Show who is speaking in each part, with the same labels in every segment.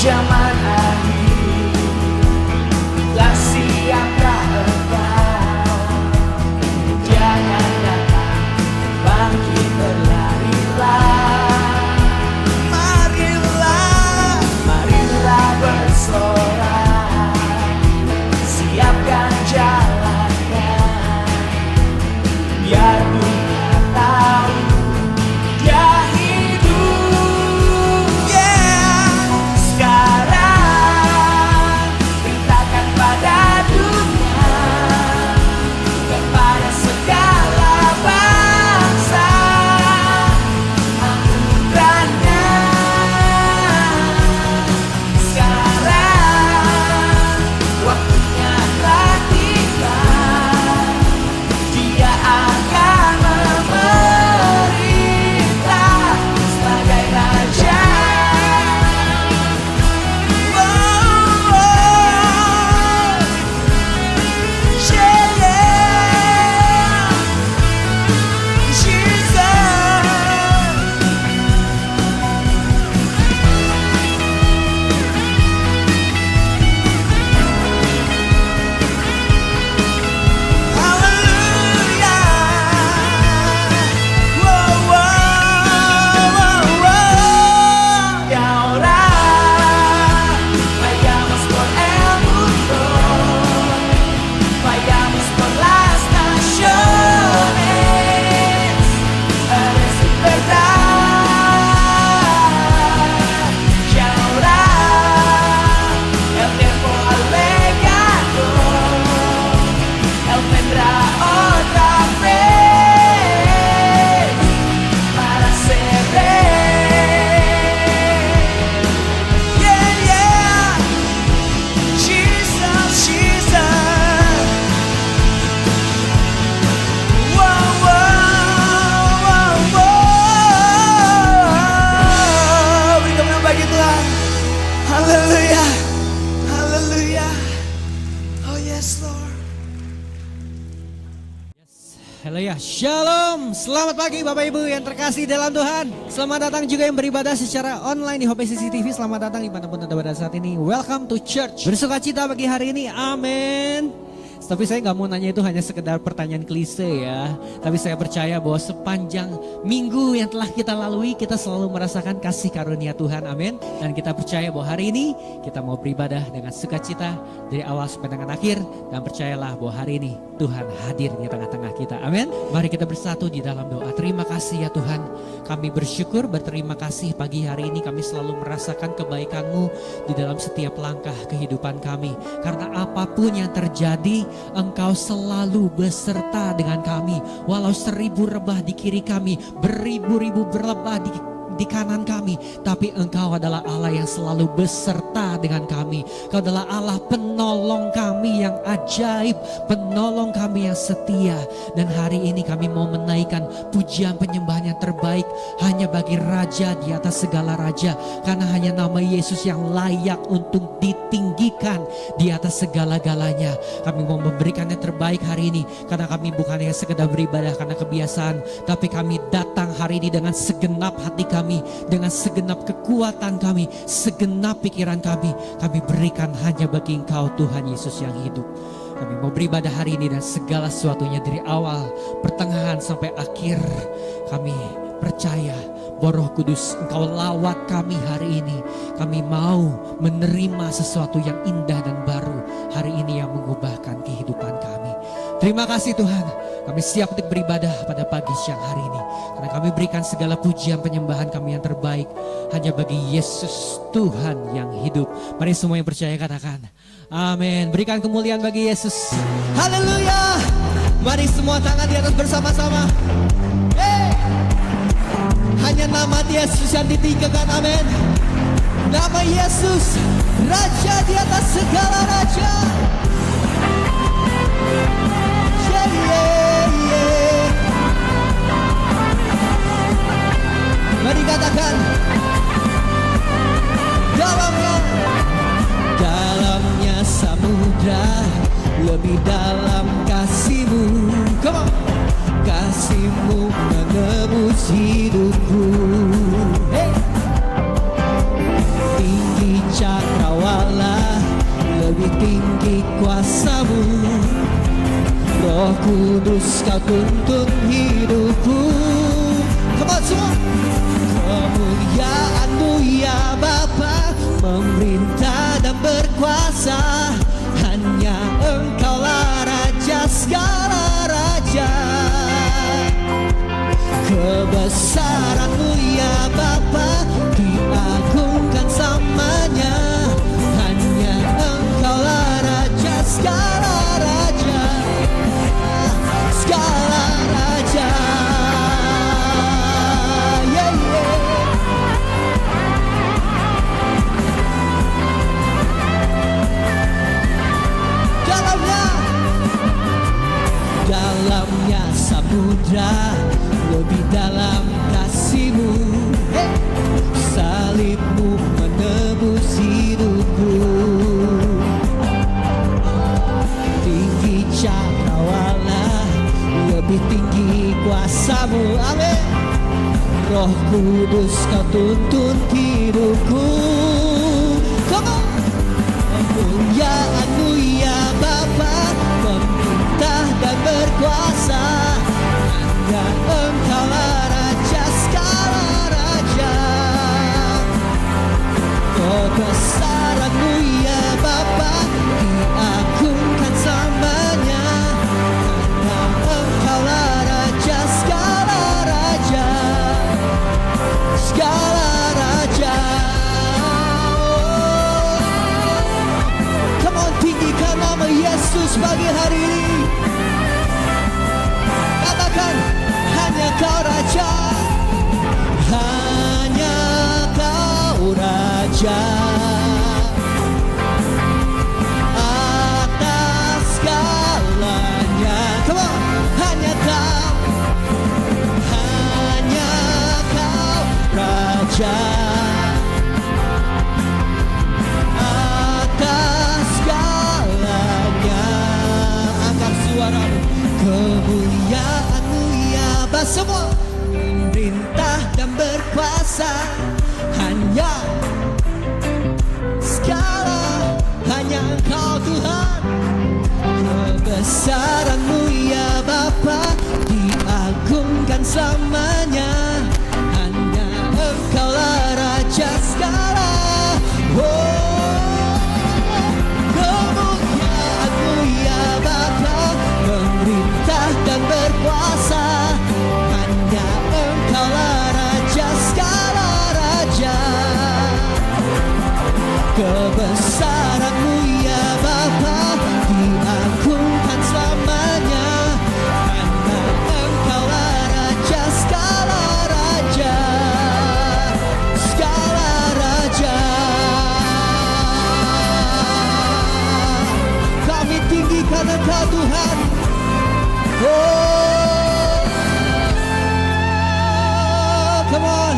Speaker 1: zaman akhir telah siapkah engkau? Jangan datang, bangkit berlarilah. Marilah bersorak, siapkan jalannya, biar dunia tahu dia hidup. Sekarang beritakan pada dunia, kepada segala bangsa, anugerahnya. Sekarang waktunya telah tiba, dia akan memerintah sebagai raja. Haleluya, haleluya. Oh yes Lord.
Speaker 2: Haleluya, shalom, selamat pagi Bapak Ibu yang terkasih dalam Tuhan. Selamat datang juga yang beribadah secara online di Hope CCTV. Selamat datang dimanapun Anda berada saat ini. Welcome to church. Bersukacita pagi hari ini, amin. Tapi saya nggak mau nanya itu hanya sekedar pertanyaan klise ya. Tapi saya percaya bahwa sepanjang minggu yang telah kita lalui, kita selalu merasakan kasih karunia Tuhan, amin. Dan kita percaya bahwa hari ini kita mau beribadah dengan sukacita dari awal sampai dengan akhir. Dan percayalah bahwa hari ini Tuhan hadir di tengah-tengah kita, amin. Mari kita bersatu di dalam doa. Terima kasih ya Tuhan, kami bersyukur, berterima kasih pagi hari ini kami selalu merasakan kebaikan-Mu di dalam setiap langkah kehidupan kami. Karena apapun yang terjadi, Engkau selalu beserta dengan kami. Walau 1000 rebah di kiri kami, beribu-ribu berlebah di kanan kami, tapi Engkau adalah Allah yang selalu beserta dengan kami. Engkau adalah Allah penolong kami yang ajaib, penolong kami yang setia. Dan hari ini kami mau menaikkan pujian penyembahan yang terbaik hanya bagi Raja di atas segala raja. Karena hanya nama Yesus yang layak untuk ditinggikan di atas segala-galanya. Kami mau memberikan yang terbaik hari ini, karena kami bukan hanya sekedar beribadah karena kebiasaan, tapi kami datang hari ini dengan segenap hati kami, dengan segenap kekuatan kami, segenap pikiran kami berikan hanya bagi Engkau Tuhan Yesus yang hidup. Kami mau beribadah hari ini dan segala sesuatunya dari awal, pertengahan sampai akhir. Kami percaya bahwa Roh Kudus Engkau lawat kami hari ini. Kami mau menerima sesuatu yang indah dan baru hari ini yang mengubahkan kehidupan kami. Terima kasih Tuhan, kami siap untuk beribadah pada pagi siang hari ini. Karena kami berikan segala pujian penyembahan kami yang terbaik hanya bagi Yesus Tuhan yang hidup. Mari semua yang percaya katakan amin. Berikan kemuliaan bagi Yesus. Haleluya. Mari semua tangan di atas bersama-sama. Hanya nama Yesus yang ditinggikan, amin. Nama Yesus, Raja di atas segala raja. Mari katakan, dalamnya samudra, lebih dalam kasih-Mu. Come on. Kasih-Mu menebus hidupku. Hey. Tinggi cahaya tuntun hidupku. Come on semua. Kemuliaan-Mu ya Bapa, memerintah dan berkuasa. Hanya Engkaulah Raja segala raja. Kebesaran-Mu ya Bapa, diagungkan samanya. Hanya Engkaulah Raja segala raja. Segala raja. Yeah, yeah. Dalamnya samudra, lebih dalam kasih-Mu. Hey! Salib-Mu menebus hidupku. Tinggi cakrawala, lebih tinggi kuasa-Mu. Amin. Roh Kudus Kau tuntun hidupku. Come on. Kemuliaan-Mu ya Bapa, memerintah dan berkuasa. Hanya Engkaulah Raja segala raja. Kebesaran-Mu ya Bapa, diagungkan samanya. Hanya Engkaulah Raja segala raja. Segala raja. Come on, tinggikan nama Yesus pagi hari ini. Katakan, hanya Kau Raja. Hanya Kau Raja. Atas segalanya. Come on, hanya Kau. Hanya Kau Raja. Atas segalanya. Angkat suara-Mu. Kemuliaan-Mu ya Bapa, semua memerintah dan berkuasa. Hanya segala, hanya Engkau Tuhan. Kebesaran-Mu ya Bapa, diagungkan samanya. Hanya Engkaulah Raja segala. Kemuliaan-Mu ya Bapa, memerintah dan berkuasa. Hanya Engkaulah Raja segala raja. Kebesaran-Mu ya Bapa, diagungkan selamanya. Hanya Engkaulah Raja segala raja. Segala raja. Kami tinggikan Engkau Tuhan. Come on,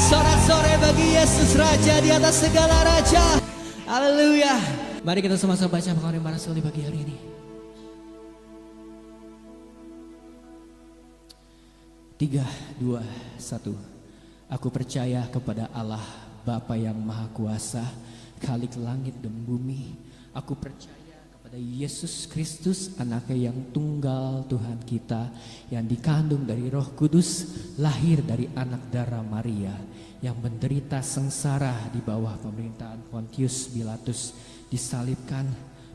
Speaker 2: sorak-sorai bagi Yesus Raja di atas segala raja. Haleluya. Mari kita sama-sama baca pengakuan iman Rasul di pagi hari ini. Tiga, dua, satu. Aku percaya kepada Allah Bapa yang Maha Kuasa, Khalik langit dan bumi. Aku percaya kepada Yesus Kristus, anaknya yang tunggal Tuhan kita, yang dikandung dari Roh Kudus, lahir dari anak darah Maria, yang menderita sengsara di bawah pemerintahan Pontius Pilatus, disalibkan,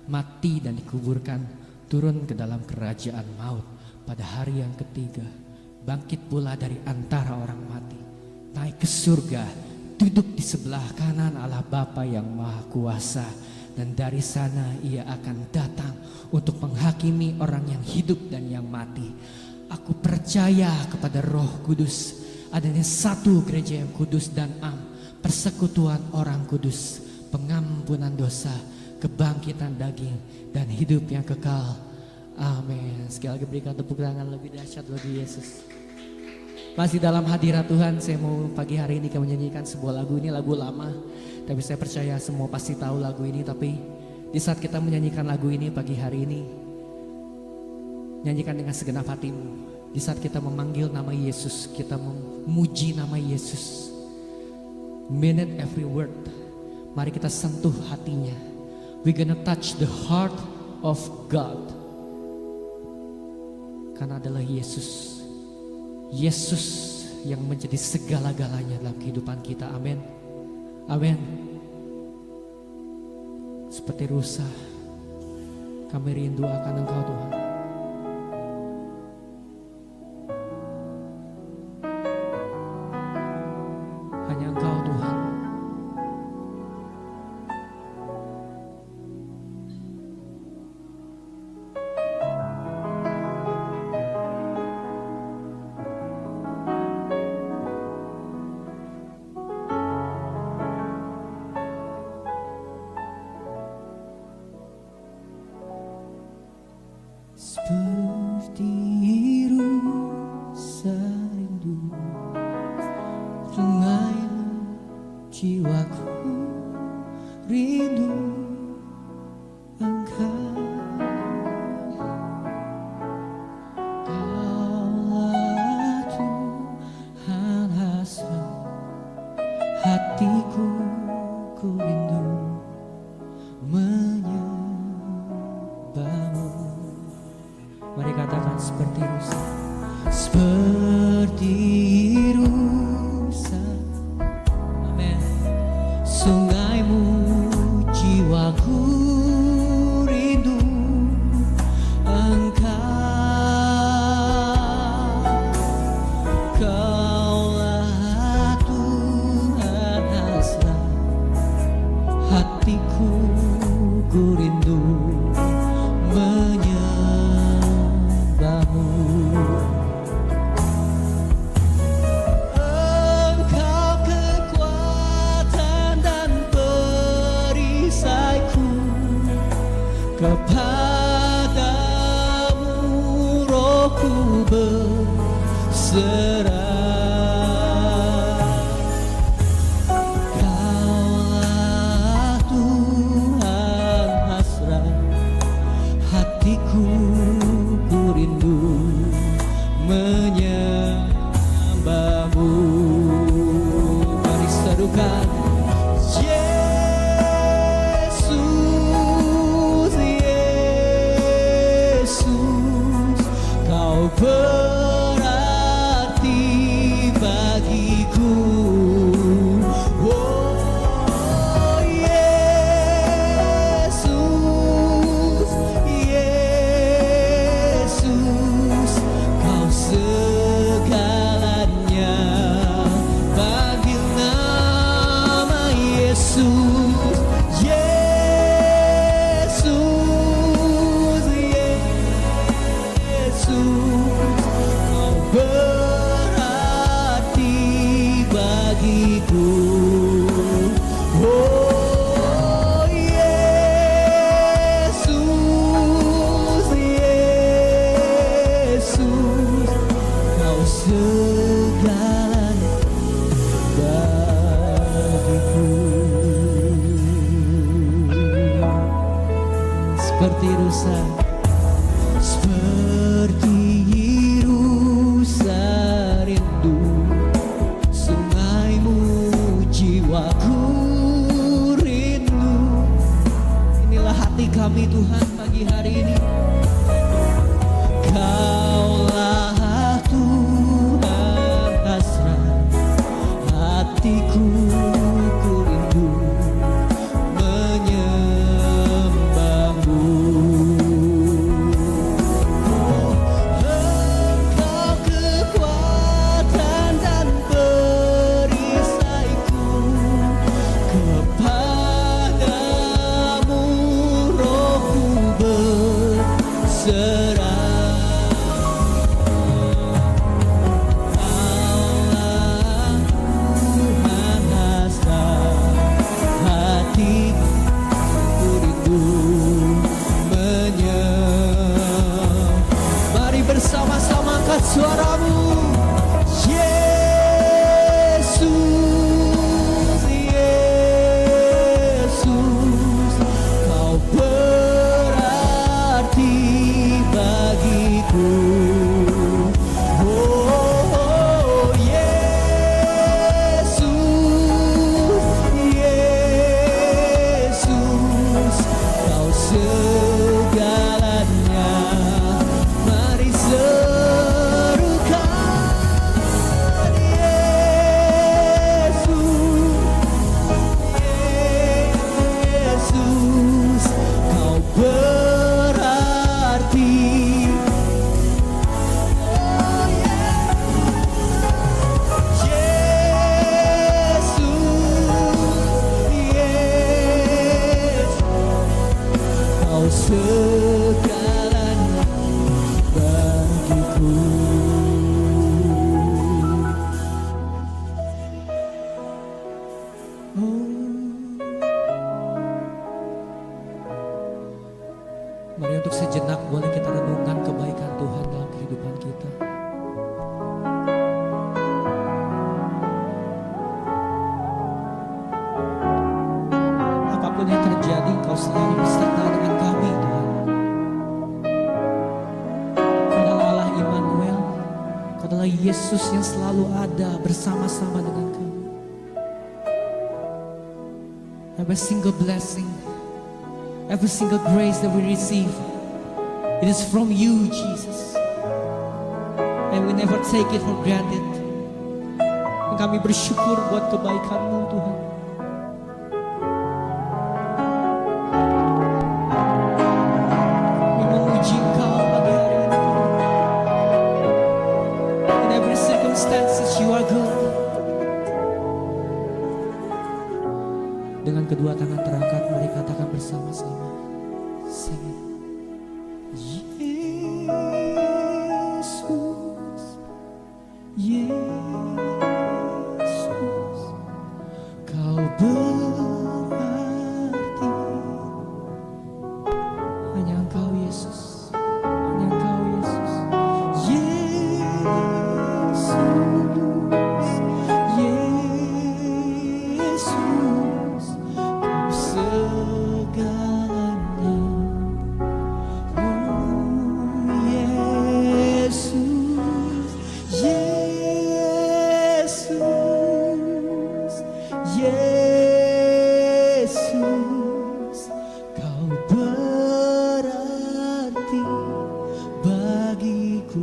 Speaker 2: mati dan dikuburkan, turun ke dalam kerajaan maut, pada hari yang ketiga bangkit pula dari antara orang mati, naik ke surga, duduk di sebelah kanan Allah Bapa yang Maha Kuasa. Dan dari sana ia akan datang untuk menghakimi orang yang hidup dan yang mati. Aku percaya kepada Roh Kudus, adanya satu gereja yang kudus dan am, persekutuan orang kudus, pengampunan dosa, kebangkitan daging, dan hidup yang kekal. Amin. Sekali lagi berikan tepuk tangan lebih dahsyat bagi Yesus. Masih dalam hadirat Tuhan, saya mau pagi hari ini kami menyanyikan sebuah lagu. Ini lagu lama, tapi saya percaya semua pasti tahu lagu ini. Tapi di saat kita menyanyikan lagu ini pagi hari ini, nyanyikan dengan segenap hatimu. Di saat kita memanggil nama Yesus, kita memuji nama Yesus, mean it every word. Mari kita sentuh hatinya. We gonna touch the heart of God. katakan adalah Yesus. Yesus yang menjadi segala-galanya dalam kehidupan kita. Amin. Amin. Seperti rusa, kami rindu akan Engkau Tuhan. Hanya Engkau Tuhan. Seperti rusa rindu sungaimu, jiwaku rindu Engkau. Kaulah Tuhan hasrat hatiku, ku rindu menyembahmu. Mari katakan seperti rusa. Seperti rusa, amin. Sungaimu, jiwaku rindu Engkau. Kaulah Tuhan hasrat hatiku, ku rindu menyembahmu. Engkau kekuatan dan perisaiku, kepadamu rohku berserah. Kaulah Tuhan hasrat hatiku, ku rindu menyembahmu. Mari serukan Yesus, Yesus, Kau berarti bagiku. Oh Yesus, Yesus, Kau segalanya. Panggil nama Yesus, Yesus, Yesus, Kau berarti bagiku. Oh Yesus, Yesus, Kau segalanya bagiku. Seperti rusa, seperti rusa rindu sungaimu, jiwaku rindu. Inilah hati kami Tuhan pagi hari ini. Kaulah Tuhan hasrat hatiku, ku rindu menyembahmu. Engkau kekuatan dan perisaiku, kepadamu rohku berserah. Mari untuk sejenak boleh kita renungkan kebaikan Tuhan dalam kehidupan kita. Apapun yang terjadi, Engkau selalu beserta dengan kami, Tuhan. Engkau adalah Allah Immanuel. Engkau adalah Yesus yang selalu ada bersama-sama dengan kami. Every single blessing, every single grace that we receive, it is from you, Jesus. And we never take it for granted. Dan kami bersyukur buat kebaikan-Mu, Tuhan. Kami memuji Engkau pagi hari ini, Tuhan. In every circumstances, you are good. Dengan kedua tangan terangkat, mari katakan bersama-sama. Sing it. Yesus, Kau berarti. Hanya Engkau, Yesus. Hanya Engkau, Yesus. Yesus, Kau segalanya. Oh, Yesus, Yesus, Yesus, Kau berarti bagiku.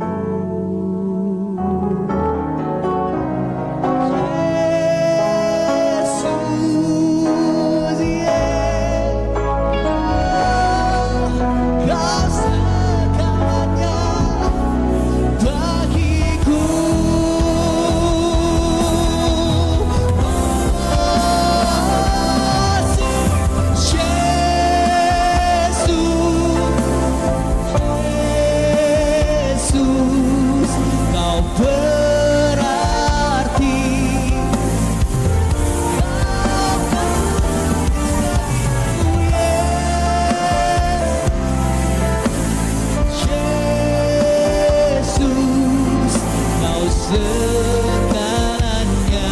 Speaker 2: Segalanya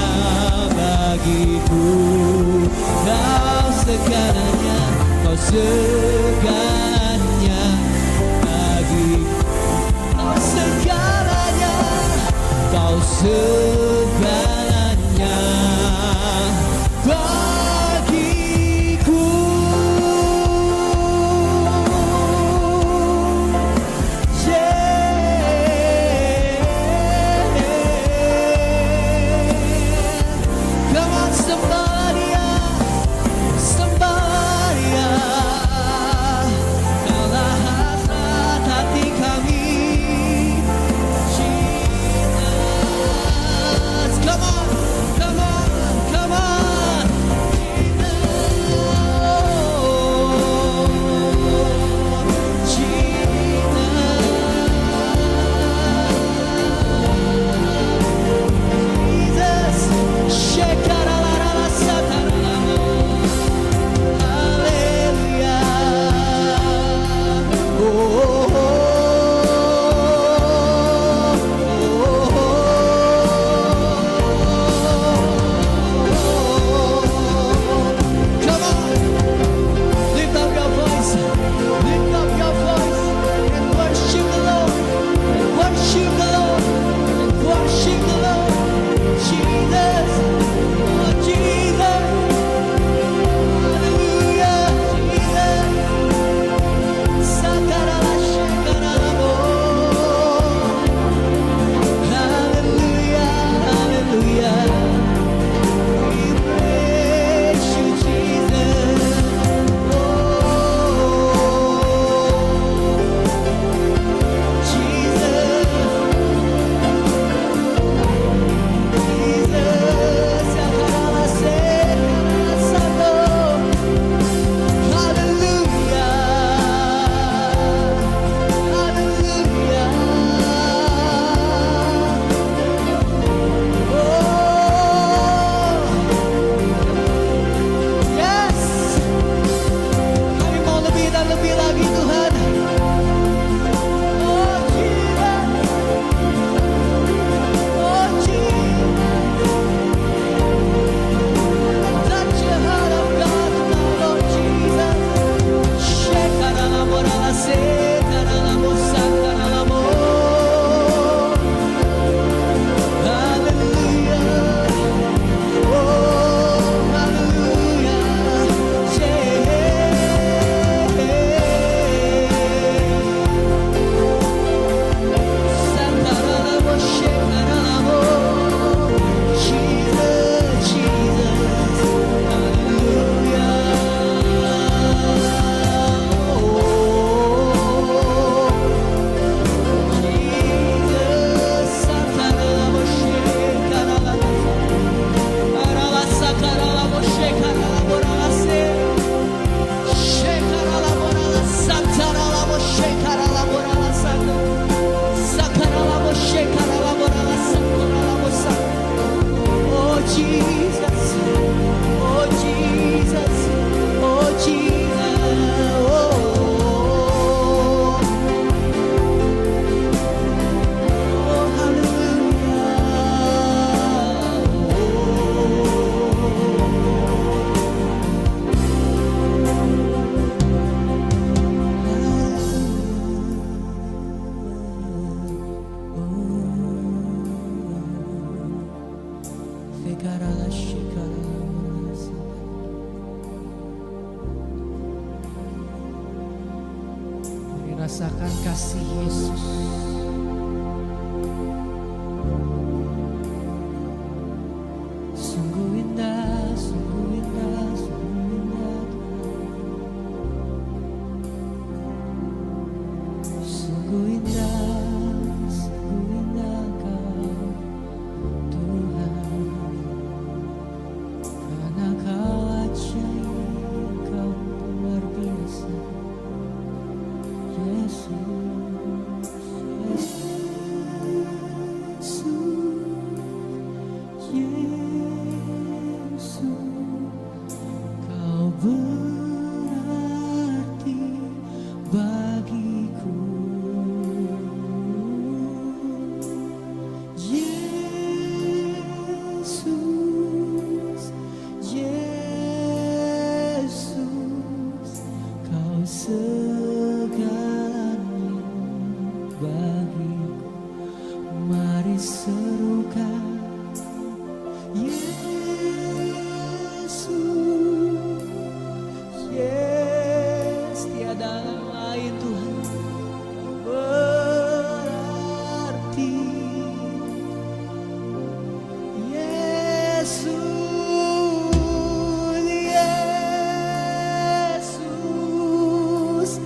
Speaker 2: bagiku, Kau segalanya, Kau segalanya bagiku, Kau segalanya, Kau segalanya bagiku. Come on, somebody, somebody. merasakan kasih Yesus. Sungguh indah, sungguh indah, sungguh indah Tuhan. Sungguh indah Kau Tuhan. Karena Kau ajaib, Kau luar biasa. Yesus, Yesus, Kau berarti bagiku. Yesus, Yesus, Kau segalanya bagiku. Mari serukan Yesus, yes, tiada lain Tuhan berarti. Yesus, Yesus,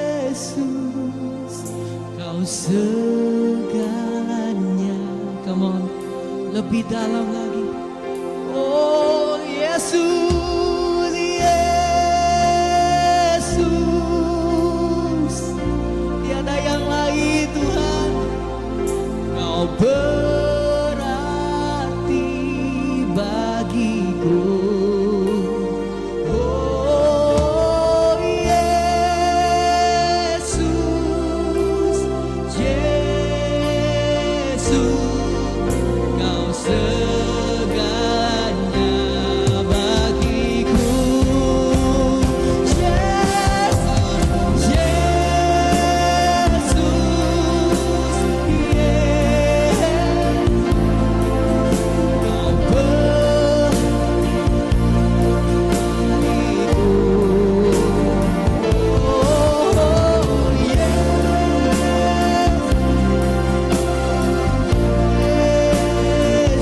Speaker 2: Yesus, Kau segalanya. Come on, lebih dalam lagi. Oh Yesus, Yesus, tiada yang lain Tuhan. Kau berarti bagiku. Oh Yesus, Yesus, Kau segalanya bagiku. Yesus, Yesus, Kau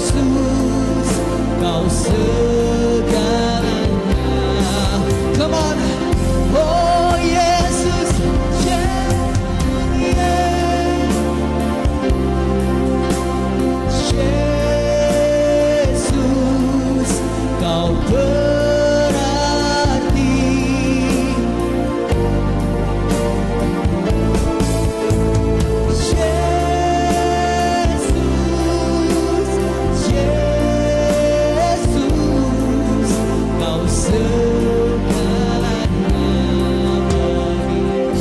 Speaker 2: Yesus, Kau segalanya. Come on, oh Yesus, Yesus, Kau berarti. Yesus, Yesus, Kau segalanya bagiku.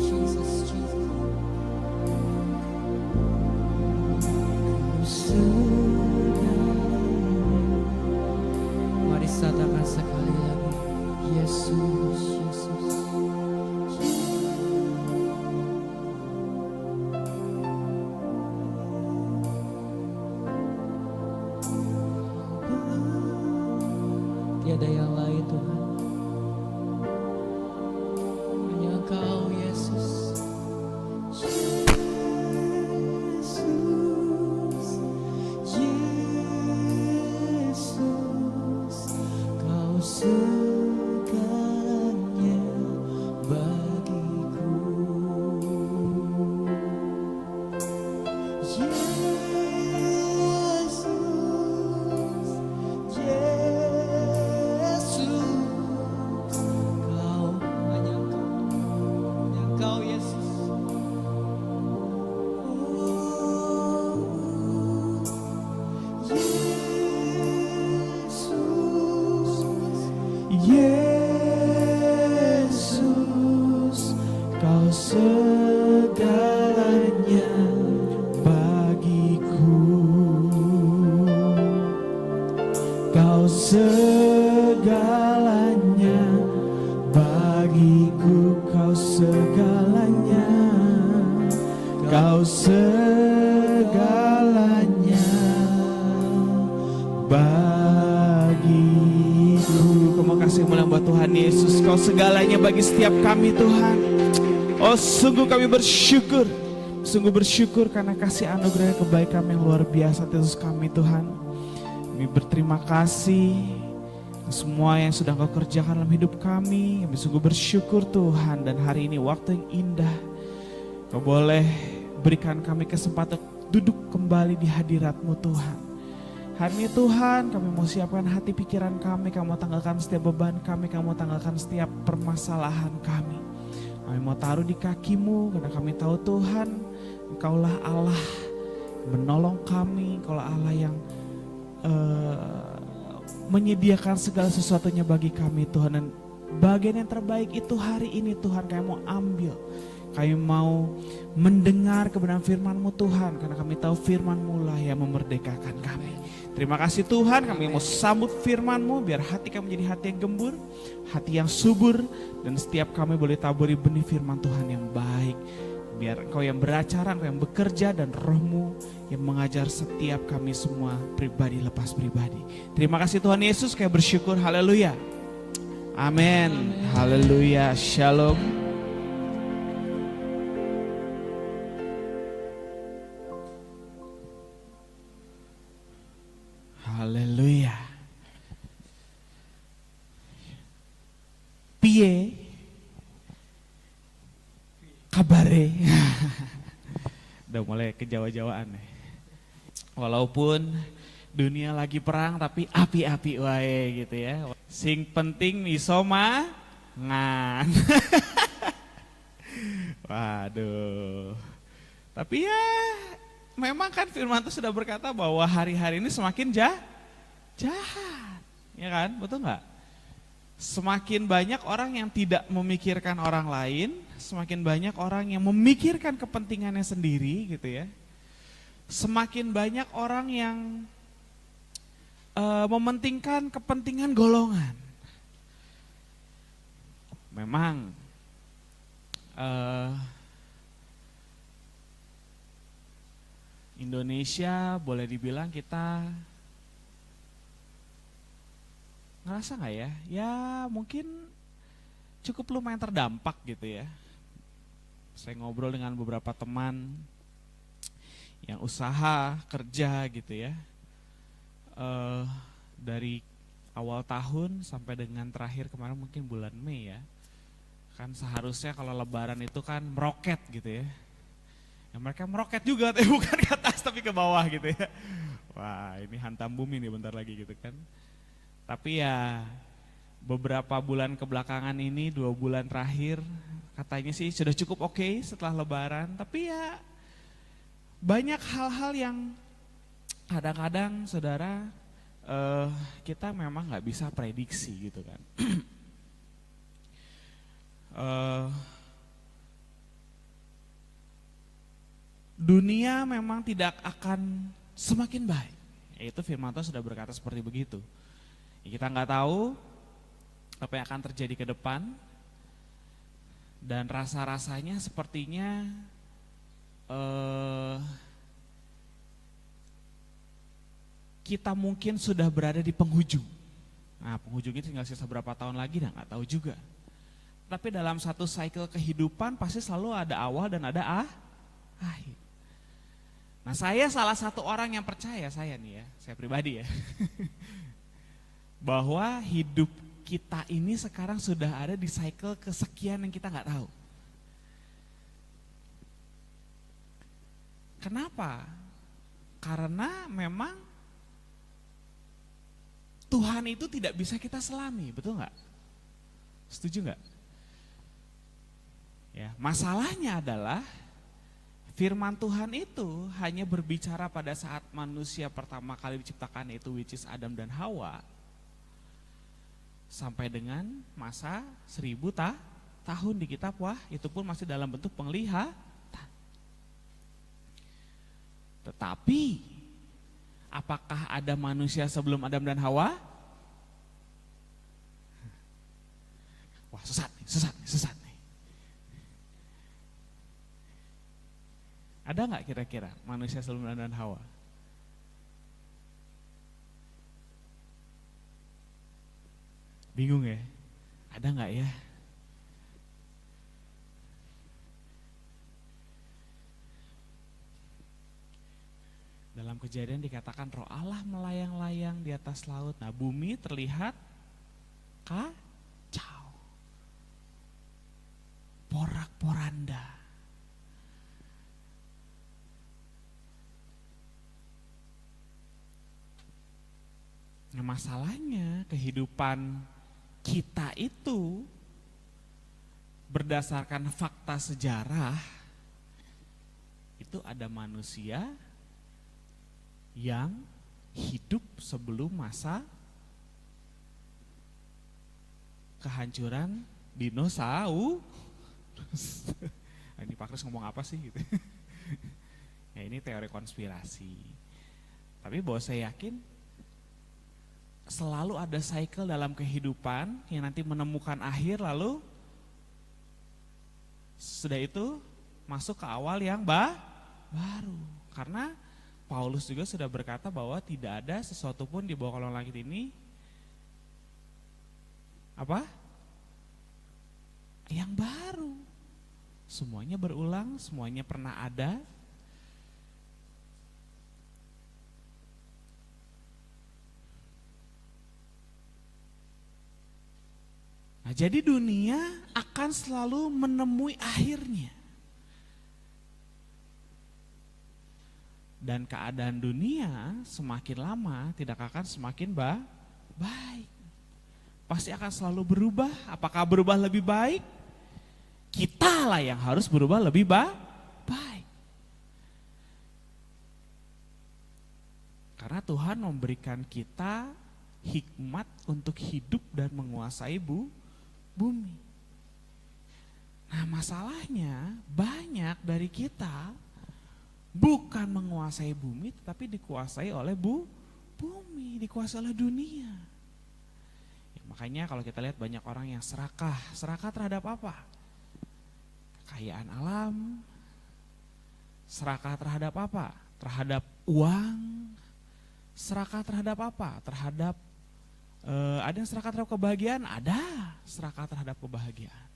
Speaker 2: Jesus, Jesus. Mari katakan sekali lagi, Yesus, Yesus. Tiada yang lain Tuhan, hanya Engkau Yesus. Yesus, Kau segalanya bagiku. Yesus, Yesus, Kau, hanya Engkau Yesus. Yesus, Kau segalanya bagiku.
Speaker 1: segalanya, Kau segalanya bagiku. Kau mau kasih mulia buat Tuhan Yesus, Kau segalanya bagi setiap kami Tuhan. Oh sungguh kami bersyukur, sungguh bersyukur karena kasih anugerah kebaikan yang luar biasa atas kami Tuhan. Kami berterima kasih semua yang sudah Kau kerjakan dalam hidup kami. Kami sungguh bersyukur Tuhan, dan hari ini waktu yang indah Kau boleh berikan kami kesempatan duduk kembali di hadirat-Mu Tuhan. Hari ini Tuhan kami mau siapkan hati pikiran kami, Kau mau tanggalkan setiap beban kami, Kau mau tanggalkan setiap permasalahan kami. Kami mau taruh di kaki-Mu karena kami tahu Tuhan Engkaulah Allah menolong kami, Engkaulah Allah yang menyediakan segala sesuatunya bagi kami Tuhan. Dan bagian yang terbaik itu hari ini Tuhan kami mau ambil. Kami mau mendengar kebenaran firman-Mu Tuhan, karena kami tahu firman-Mu lah yang memerdekakan kami. Terima kasih Tuhan, kami mau sambut firman-Mu biar hati kami menjadi hati yang gembur, hati yang subur, dan setiap kami boleh taburi benih firman Tuhan yang baik. Biar Engkau yang beracara, Engkau yang bekerja, dan Roh-Mu yang mengajar setiap kami semua pribadi lepas pribadi. Terima kasih Tuhan Yesus, kami bersyukur, haleluya. Amin, haleluya, shalom. Haleluya. Piye kabare? Udah mulai kejawa-jawaan nih. Walaupun dunia lagi perang tapi api-api wae gitu ya. Sing penting iso mangan. Waduh. Tapi ya memang kan firman itu sudah berkata bahwa hari-hari ini semakin jahat. Ya kan? Betul nggak? Semakin banyak orang yang tidak memikirkan orang lain, semakin banyak orang yang memikirkan kepentingannya sendiri gitu ya. Semakin banyak orang yang mementingkan kepentingan golongan. Memang Indonesia boleh dibilang kita ngerasa nggak ya? Ya mungkin cukup lumayan terdampak gitu ya. Saya ngobrol dengan beberapa teman yang usaha kerja gitu ya, dari awal tahun sampai dengan terakhir kemarin mungkin bulan Mei ya, kan seharusnya kalau Lebaran itu kan meroket gitu ya. Ya mereka meroket juga, tapi bukan ke atas tapi ke bawah gitu ya. Wah ini hantam bumi nih bentar lagi gitu kan. Tapi ya beberapa bulan kebelakangan ini, 2 bulan terakhir katanya sih sudah cukup oke setelah Lebaran. Tapi ya banyak hal-hal yang kadang-kadang saudara kita memang gak bisa prediksi gitu kan. Dunia memang tidak akan semakin baik. Yaitu firman Tuhan sudah berkata seperti begitu. Ya, kita nggak tahu apa yang akan terjadi ke depan. Dan rasa-rasanya sepertinya kita mungkin sudah berada di penghujung. Nah penghujungnya tinggal sisa berapa tahun lagi, nah nggak tahu juga. Tapi dalam satu cycle kehidupan pasti selalu ada awal dan ada akhir. Nah saya salah satu orang yang percaya, saya nih ya, saya pribadi ya, bahwa hidup kita ini sekarang sudah ada di cycle kesekian yang kita nggak tahu. Kenapa? Karena memang Tuhan itu tidak bisa kita selami, betul nggak? Setuju nggak? Ya, masalahnya adalah firman Tuhan itu hanya berbicara pada saat manusia pertama kali diciptakan, itu which is Adam dan Hawa, sampai dengan masa 1000 tahun di kitab Wah, itu pun masih dalam bentuk penglihatan. Tetapi apakah ada manusia sebelum Adam dan Hawa? Wah sesat nih. Ada nggak kira-kira manusia sebelum Adam dan Hawa? Bingung ya? Ada nggak ya? Dalam Kejadian dikatakan roh Allah melayang-layang di atas laut. Nah, bumi terlihat kacau, porak-poranda. Nah, masalahnya kehidupan kita itu berdasarkan fakta sejarah itu ada manusia yang hidup sebelum masa kehancuran dinosaurus. Ini Pak Kris ngomong apa sih gitu. Ya ini teori konspirasi. Tapi bahwa saya yakin selalu ada cycle dalam kehidupan yang nanti menemukan akhir lalu sudah itu masuk ke awal yang baru. Karena Paulus juga sudah berkata bahwa tidak ada sesuatu pun di bawah kolong langit ini yang baru. Semuanya berulang, semuanya pernah ada. Nah, jadi dunia akan selalu menemui akhirnya. Dan keadaan dunia semakin lama tidak akan semakin baik. Pasti akan selalu berubah. Apakah berubah lebih baik? Kitalah yang harus berubah lebih baik. Karena Tuhan memberikan kita hikmat untuk hidup dan menguasai bumi. Nah, masalahnya banyak dari kita bukan menguasai bumi tetapi dikuasai oleh bumi, dikuasai oleh dunia. Ya, makanya kalau kita lihat banyak orang yang serakah terhadap apa? Kekayaan alam. Serakah terhadap apa? Terhadap uang. Serakah terhadap apa? Terhadap ada yang serakah terhadap kebahagiaan? Ada serakah terhadap kebahagiaan.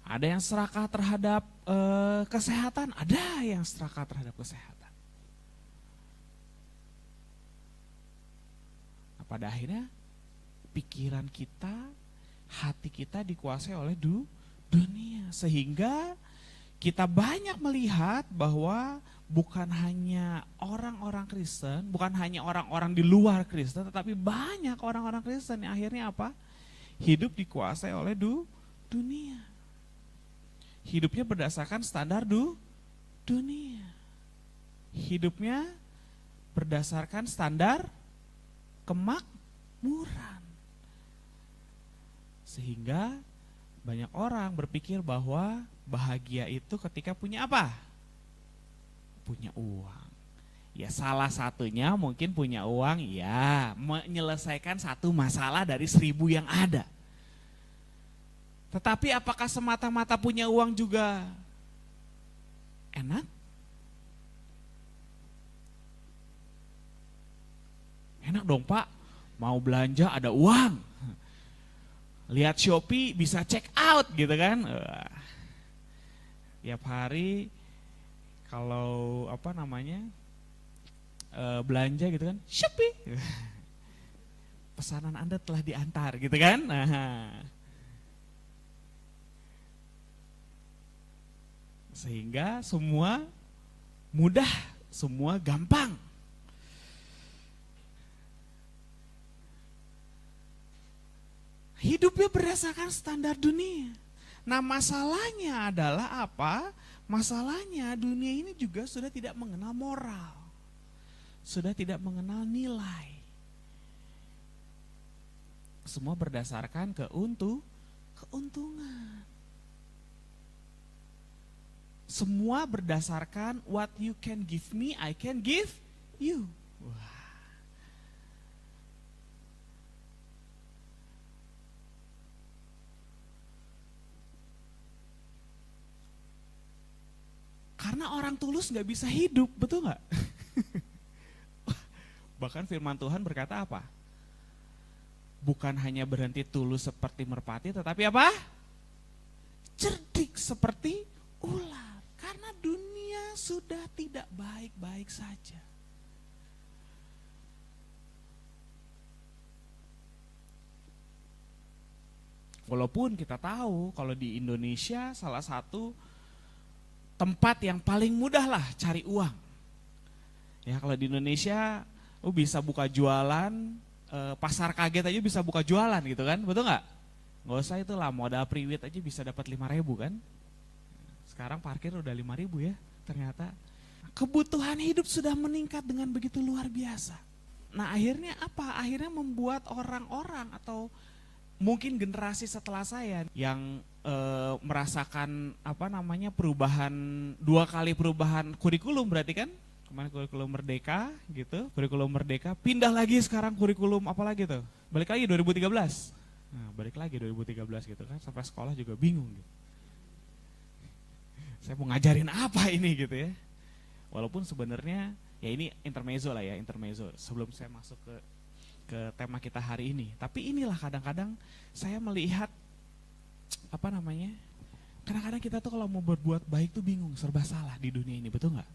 Speaker 1: Ada yang serakah terhadap kesehatan? Ada yang serakah terhadap kesehatan. Nah, pada akhirnya pikiran kita, hati kita dikuasai oleh dunia. Sehingga kita banyak melihat bahwa bukan hanya orang-orang Kristen, bukan hanya orang-orang di luar Kristen, tetapi banyak orang-orang Kristen yang akhirnya apa? Hidup dikuasai oleh dunia. Hidupnya berdasarkan standar dunia. Hidupnya berdasarkan standar kemakmuran. Sehingga banyak orang berpikir bahwa bahagia itu ketika punya apa? Punya uang. Ya salah satunya mungkin punya uang ya menyelesaikan satu masalah dari 1000 yang ada. Tetapi apakah semata-mata punya uang juga enak? Enak dong Pak, mau belanja ada uang. Lihat Shopee bisa check out gitu kan. Tiap hari kalau belanja gitu kan, Shopee. Pesanan Anda telah diantar gitu kan. Sehingga semua mudah, semua gampang. Hidupnya berdasarkan standar dunia. Nah, masalahnya adalah apa? Masalahnya dunia ini juga sudah tidak mengenal moral. Sudah tidak mengenal nilai. Semua berdasarkan keuntungan. Semua berdasarkan what you can give me, I can give you. Wah. Karena orang tulus gak bisa hidup, betul gak? Bahkan firman Tuhan berkata apa? Bukan hanya berhenti tulus seperti merpati, tetapi apa? Cerdik seperti ular. Karena dunia sudah tidak baik-baik saja. Walaupun kita tahu kalau di Indonesia salah satu tempat yang paling mudah lah cari uang. Ya kalau di Indonesia bisa buka jualan, pasar kaget aja bisa buka jualan gitu kan, betul nggak? Nggak usah itulah modal priwit aja bisa dapat 5.000 kan. Sekarang parkir udah 5.000 ya ternyata. Kebutuhan hidup sudah meningkat dengan begitu luar biasa. Nah akhirnya apa? Akhirnya membuat orang-orang atau mungkin generasi setelah saya yang merasakan perubahan 2 kali perubahan kurikulum berarti kan? Kemarin kurikulum merdeka gitu, kurikulum merdeka, pindah lagi sekarang kurikulum apa lagi tuh? Balik lagi 2013. Nah, balik lagi 2013 gitu kan, sampai sekolah juga bingung gitu. Saya mau ngajarin apa ini gitu ya. Walaupun sebenarnya ya ini intermezzo lah ya, intermezzo sebelum saya masuk ke tema kita hari ini. Tapi inilah kadang-kadang saya melihat kadang-kadang kita tuh kalau mau berbuat baik tuh bingung, serba salah di dunia ini, betul nggak?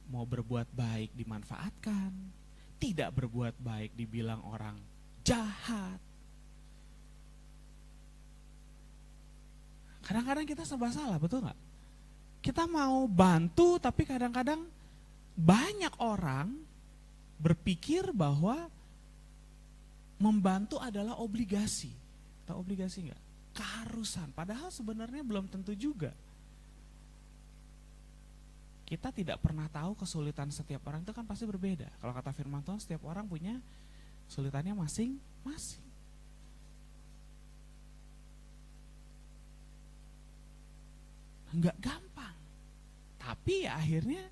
Speaker 1: Mau berbuat baik dimanfaatkan, tidak berbuat baik dibilang orang jahat. Kadang-kadang kita serba salah, betul nggak? Kita mau bantu tapi kadang-kadang banyak orang berpikir bahwa membantu adalah obligasi. Tahu obligasi nggak? Keharusan, padahal sebenarnya belum tentu juga. Kita tidak pernah tahu kesulitan setiap orang itu kan pasti berbeda. Kalau kata firman Tuhan, setiap orang punya kesulitannya masing-masing. Enggak gampang. Tapi ya akhirnya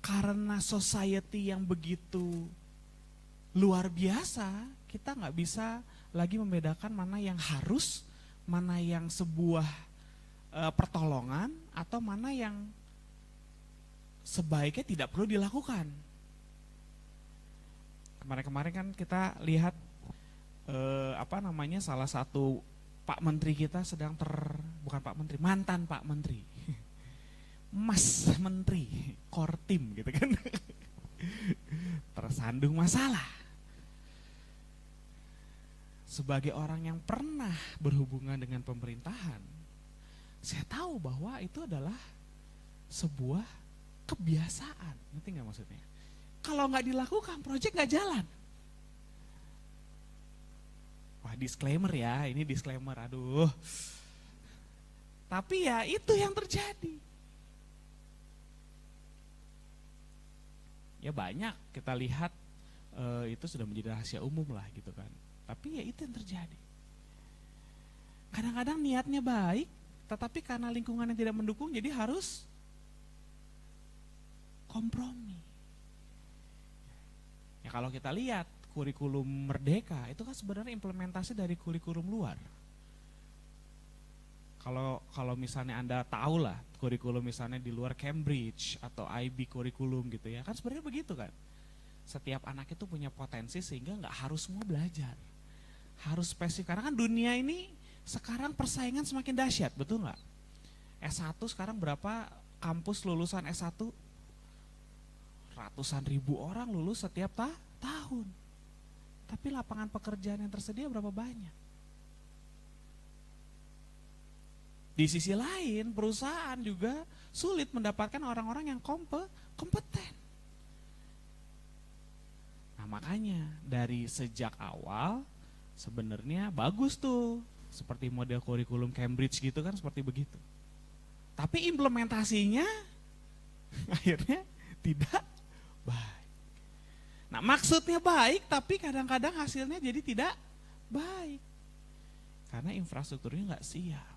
Speaker 1: karena society yang begitu luar biasa, kita nggak bisa lagi membedakan mana yang harus, mana yang sebuah pertolongan, atau mana yang sebaiknya tidak perlu dilakukan. Kemarin-kemarin kan kita lihat salah satu Pak Menteri kita sedang bukan Pak Menteri, mantan Pak Menteri, Mas Menteri, Kortim gitu kan, tersandung masalah. Sebagai orang yang pernah berhubungan dengan pemerintahan, saya tahu bahwa itu adalah sebuah kebiasaan, ngerti nggak maksudnya? Kalau nggak dilakukan, proyek nggak jalan. Wah, disclaimer ya, ini disclaimer, aduh. Tapi ya itu yang terjadi. Ya banyak kita lihat itu sudah menjadi rahasia umum lah gitu kan. Tapi ya itu yang terjadi. Kadang-kadang niatnya baik, tetapi karena lingkungan yang tidak mendukung jadi harus kompromi. Ya kalau kita lihat kurikulum merdeka itu kan sebenarnya implementasi dari kurikulum luar. Kalau misalnya Anda tahu lah kurikulum misalnya di luar Cambridge atau IB kurikulum gitu ya, kan sebenarnya begitu kan. Setiap anak itu punya potensi sehingga nggak harus semua belajar. Harus spesifik, karena kan dunia ini sekarang persaingan semakin dahsyat, betul nggak? S1 sekarang berapa kampus lulusan S1? Ratusan ribu orang lulus setiap tahun. Tapi lapangan pekerjaan yang tersedia berapa banyak? Di sisi lain, perusahaan juga sulit mendapatkan orang-orang yang kompeten. Nah makanya dari sejak awal sebenarnya bagus tuh. Seperti model kurikulum Cambridge gitu kan, seperti begitu. Tapi implementasinya akhirnya tidak baik. Nah maksudnya baik, tapi kadang-kadang hasilnya jadi tidak baik. Karena infrastrukturnya nggak siap.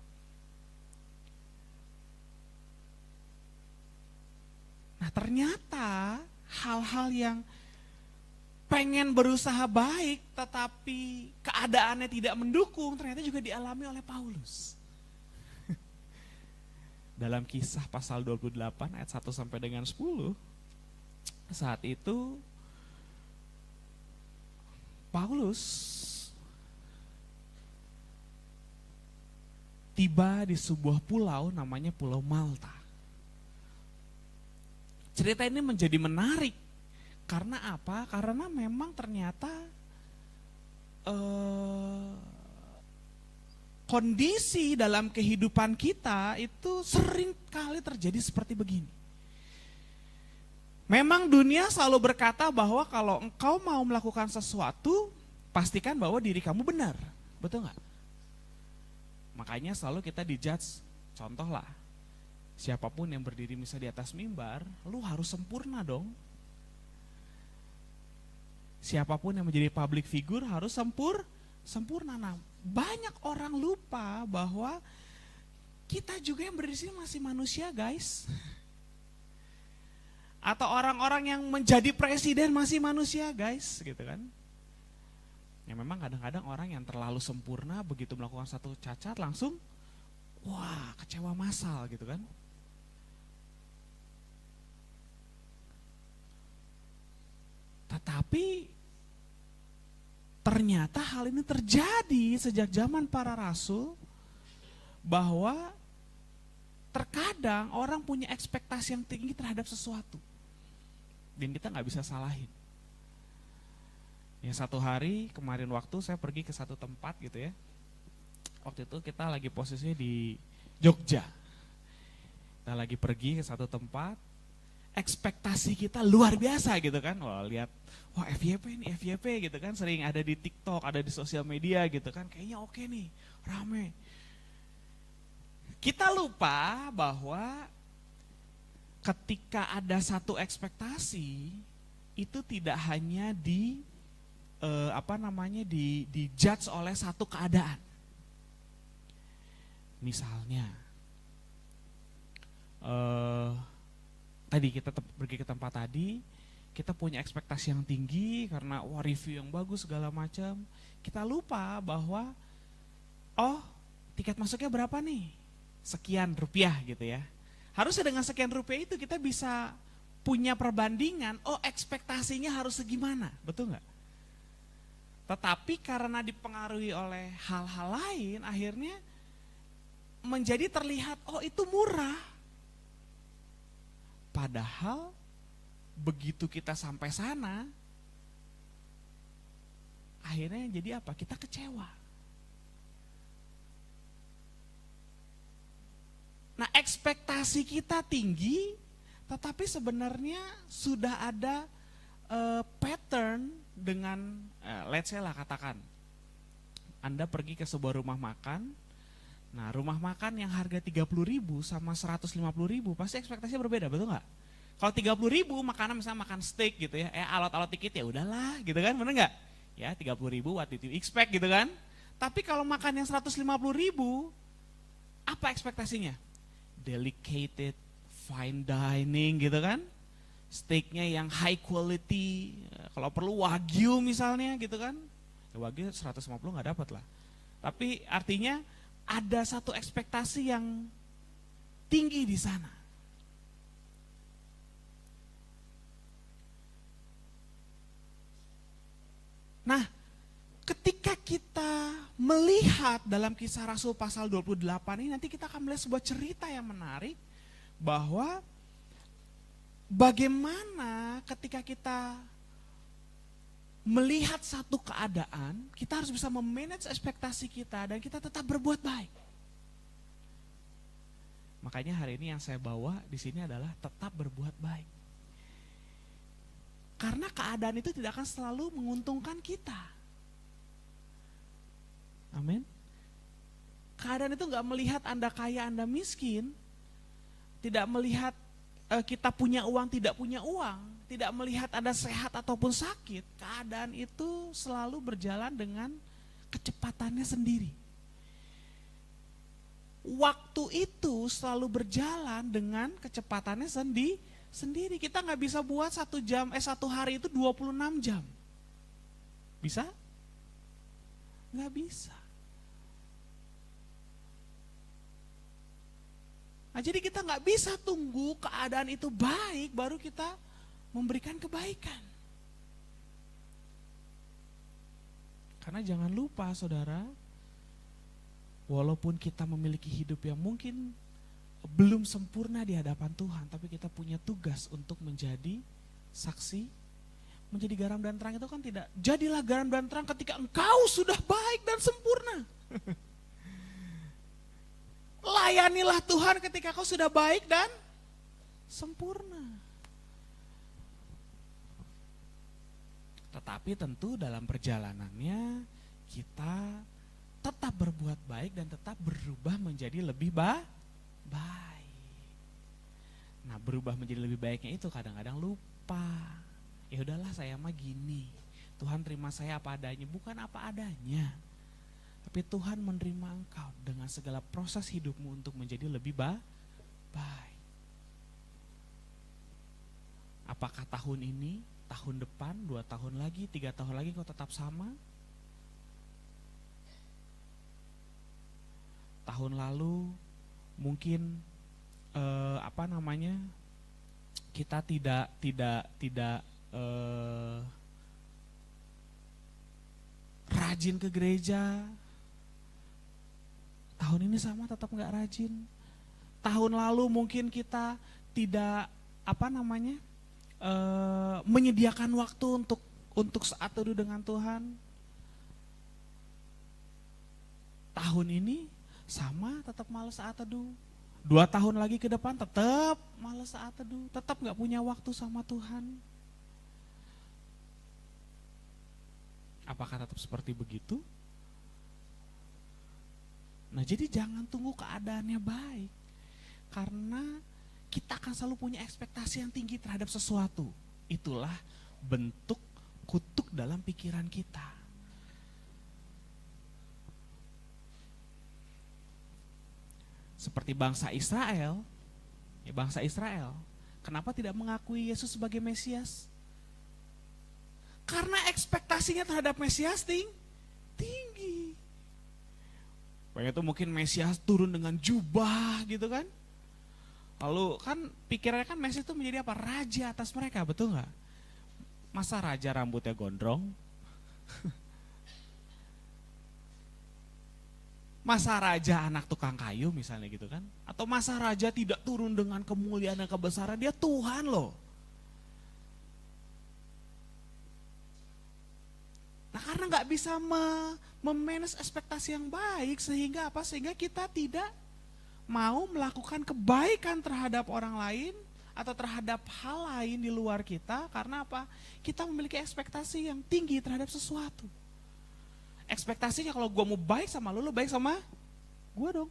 Speaker 1: Nah ternyata hal-hal yang pengen berusaha baik tetapi keadaannya tidak mendukung ternyata juga dialami oleh Paulus. Dalam Kisah pasal 28 ayat 1 sampai dengan 10, saat itu Paulus tiba di sebuah pulau namanya Pulau Malta. Cerita ini menjadi menarik. Karena apa? Karena memang ternyata kondisi dalam kehidupan kita itu sering kali terjadi seperti begini. Memang dunia selalu berkata bahwa kalau engkau mau melakukan sesuatu, pastikan bahwa diri kamu benar. Betul nggak? Makanya selalu kita dijudge. Contoh lah, siapapun yang berdiri misalnya di atas mimbar, lu harus sempurna dong. Siapapun yang menjadi public figure harus sempurna. Nah, banyak orang lupa bahwa kita juga yang berdiri di sini masih manusia, guys. Atau orang-orang yang menjadi presiden masih manusia, guys, gitu kan. Ya memang kadang-kadang orang yang terlalu sempurna begitu melakukan satu cacat langsung wah, kecewa massal gitu kan. Tetapi ternyata hal ini terjadi sejak zaman para rasul, bahwa terkadang orang punya ekspektasi yang tinggi terhadap sesuatu dan kita nggak bisa salahin. Ya, satu hari kemarin waktu saya pergi ke satu tempat gitu ya. Waktu itu kita lagi posisinya di Jogja. Kita lagi pergi ke satu tempat, ekspektasi kita luar biasa gitu kan. Wah, lihat, wah FYP nih, FYP gitu kan, sering ada di TikTok, ada di sosial media gitu kan, kayaknya oke nih, rame. Kita lupa bahwa ketika ada satu ekspektasi, itu tidak hanya di judge oleh satu keadaan. Misalnya, tadi kita pergi ke tempat tadi, kita punya ekspektasi yang tinggi karena wah review yang bagus segala macam. Kita lupa bahwa tiket masuknya berapa nih? Sekian rupiah gitu ya. Harusnya dengan sekian rupiah itu kita bisa punya perbandingan, ekspektasinya harus segimana, betul nggak? Tetapi karena dipengaruhi oleh hal-hal lain, akhirnya menjadi terlihat, itu murah. Padahal begitu kita sampai sana, akhirnya yang jadi apa? Kita kecewa. Nah, ekspektasi kita tinggi, tetapi sebenarnya sudah ada pattern dengan, let's say lah katakan, Anda pergi ke sebuah rumah makan. Nah, rumah makan yang harga 30.000 sama 150.000 pasti ekspektasinya berbeda, betul nggak? Kalau 30.000 makanan misalnya makan steak gitu ya, alot-alot dikit ya udahlah gitu kan, bener nggak? Ya 30.000 what did you expect gitu kan? Tapi kalau makan yang 150.000, apa ekspektasinya? Delicate, fine dining gitu kan? Steaknya yang high quality, kalau perlu wagyu misalnya gitu kan? Ya, wagyu 150 nggak dapat lah. Tapi artinya ada satu ekspektasi yang tinggi di sana. Nah, ketika kita melihat dalam Kisah Rasul pasal 28 ini, nanti kita akan melihat sebuah cerita yang menarik bahwa bagaimana ketika kita melihat satu keadaan, kita harus bisa memanage ekspektasi kita dan kita tetap berbuat baik. Makanya hari ini yang saya bawa di sini adalah tetap berbuat baik. Karena keadaan itu tidak akan selalu menguntungkan kita. Amin. Keadaan itu nggak melihat Anda kaya, Anda miskin, tidak melihat kita punya uang, tidak punya uang, tidak melihat Anda sehat ataupun sakit. Keadaan itu selalu berjalan dengan kecepatannya sendiri. Waktu itu selalu berjalan dengan kecepatannya sendiri. Kita nggak bisa buat satu hari itu 26 jam. Bisa? Nggak bisa. Nah, jadi kita nggak bisa tunggu keadaan itu baik baru kita memberikan kebaikan. Karena jangan lupa saudara, walaupun kita memiliki hidup yang mungkin belum sempurna di hadapan Tuhan, tapi kita punya tugas untuk menjadi saksi, menjadi garam dan terang. Itu kan tidak, jadilah garam dan terang ketika engkau sudah baik dan sempurna. Layanilah Tuhan ketika kau sudah baik dan sempurna. Tetapi tentu dalam perjalanannya kita tetap berbuat baik dan tetap berubah menjadi lebih baik. Nah, berubah menjadi lebih baiknya itu kadang-kadang lupa. Ya udahlah, saya mah gini. Tuhan terima saya apa adanya, bukan apa adanya. Tapi Tuhan menerima engkau dengan segala proses hidupmu untuk menjadi lebih baik. Apakah tahun ini, tahun depan, 2 tahun lagi, 3 tahun lagi kau tetap sama? Tahun lalu mungkin kita tidak rajin ke gereja. Tahun ini sama, tetap nggak rajin. Tahun lalu mungkin kita tidak menyediakan waktu untuk saat teduh dengan Tuhan. Tahun ini sama, tetap malas saat teduh. 2 tahun lagi ke depan tetap malas saat teduh, tetap nggak punya waktu sama Tuhan. Apakah tetap seperti begitu? Nah, jadi jangan tunggu keadaannya baik, karena kita akan selalu punya ekspektasi yang tinggi terhadap sesuatu. Itulah bentuk kutuk dalam pikiran kita. Seperti bangsa Israel, kenapa tidak mengakui Yesus sebagai Mesias? Karena ekspektasinya terhadap Mesias tinggi. Banyak itu mungkin Mesias turun dengan jubah gitu kan. Lalu kan pikirannya kan Mesias itu menjadi apa? Raja atas mereka, betul nggak? Masa raja rambutnya gondrong? Masa raja anak tukang kayu misalnya gitu kan? Atau masa raja tidak turun dengan kemuliaan dan kebesaran? Dia Tuhan loh. Nah, karena nggak bisa memanage ekspektasi yang baik, sehingga apa? Sehingga kita tidak mau melakukan kebaikan terhadap orang lain atau terhadap hal lain di luar kita. Karena apa? Kita memiliki ekspektasi yang tinggi terhadap sesuatu. Ekspektasinya kalau gue mau baik sama lu baik sama gue dong.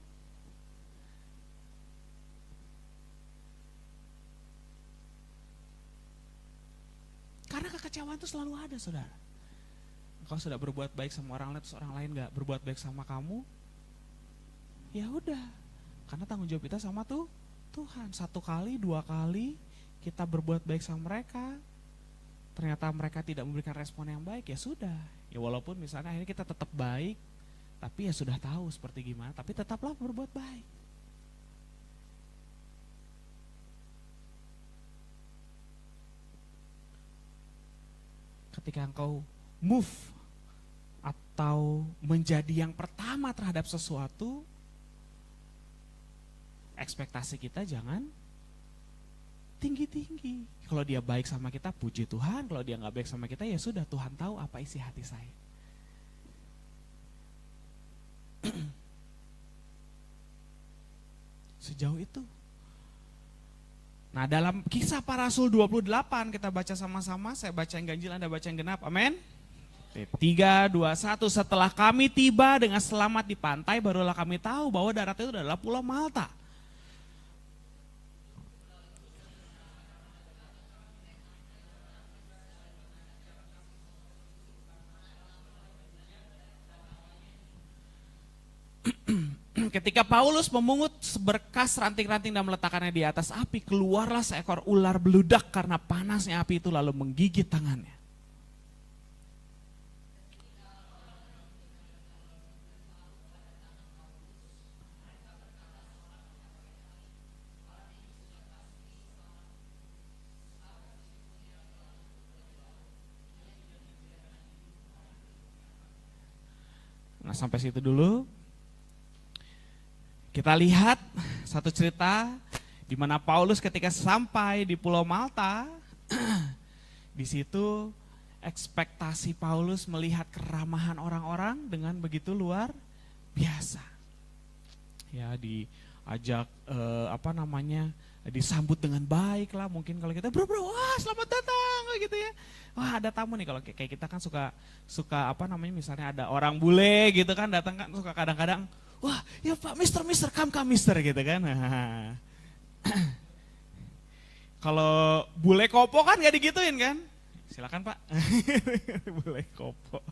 Speaker 1: Karena kekecewaan itu selalu ada, saudara. Kau sudah berbuat baik sama orang lain, terus orang lain gak berbuat baik sama kamu, ya udah. Karena tanggung jawab kita sama Tuhan. 1 kali, 2 kali kita berbuat baik sama mereka, ternyata mereka tidak memberikan respon yang baik, ya sudah. Ya walaupun misalnya akhirnya kita tetap baik, tapi ya sudah tahu seperti gimana, tapi tetaplah berbuat baik. Ketika engkau move atau menjadi yang pertama terhadap sesuatu, ekspektasi kita jangan tinggi-tinggi. Kalau dia baik sama kita, puji Tuhan. Kalau dia nggak baik sama kita, ya sudah, Tuhan tahu apa isi hati saya. Sejauh itu. Nah, dalam Kisah Para Rasul 28 kita baca sama-sama. Saya baca yang ganjil, Anda baca yang genap. Amin. 3, 2, 1. Setelah kami tiba dengan selamat di pantai, barulah kami tahu bahwa darat itu adalah Pulau Malta. Ketika Paulus memungut seberkas ranting-ranting dan meletakkannya di atas api, keluarlah seekor ular beludak karena panasnya api itu lalu menggigit tangannya. Nah, sampai situ dulu. Kita lihat satu cerita di mana Paulus ketika sampai di Pulau Malta, di situ ekspektasi Paulus melihat keramahan orang-orang dengan begitu luar biasa. Ya, diajak disambut dengan baik lah, mungkin kalau kita bro wah selamat datang gitu ya. Wah, ada tamu nih, kalau kayak kita kan suka misalnya ada orang bule gitu kan datang kan, suka kadang-kadang wah ya Pak Mister come Mister gitu kan. Kalau bule kopo kan gak digituin kan, silakan Pak. Bule kopo.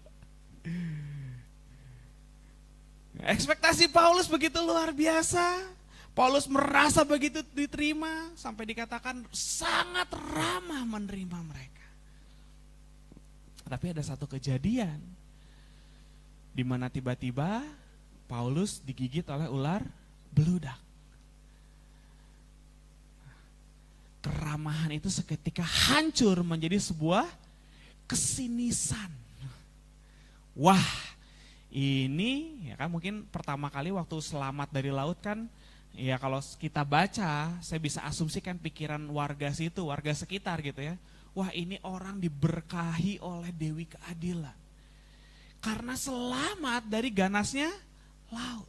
Speaker 1: Ekspektasi Paulus begitu luar biasa. Paulus merasa begitu diterima sampai dikatakan sangat ramah menerima mereka. Tapi ada satu kejadian di mana tiba-tiba Paulus digigit oleh ular beludak. Keramahan itu seketika hancur menjadi sebuah kesinisan. Wah, ini ya kan mungkin pertama kali waktu selamat dari laut kan, ya kalau kita baca, saya bisa asumsikan pikiran warga situ, warga sekitar gitu ya. Wah, ini orang diberkahi oleh Dewi Keadilan. Karena selamat dari ganasnya laut.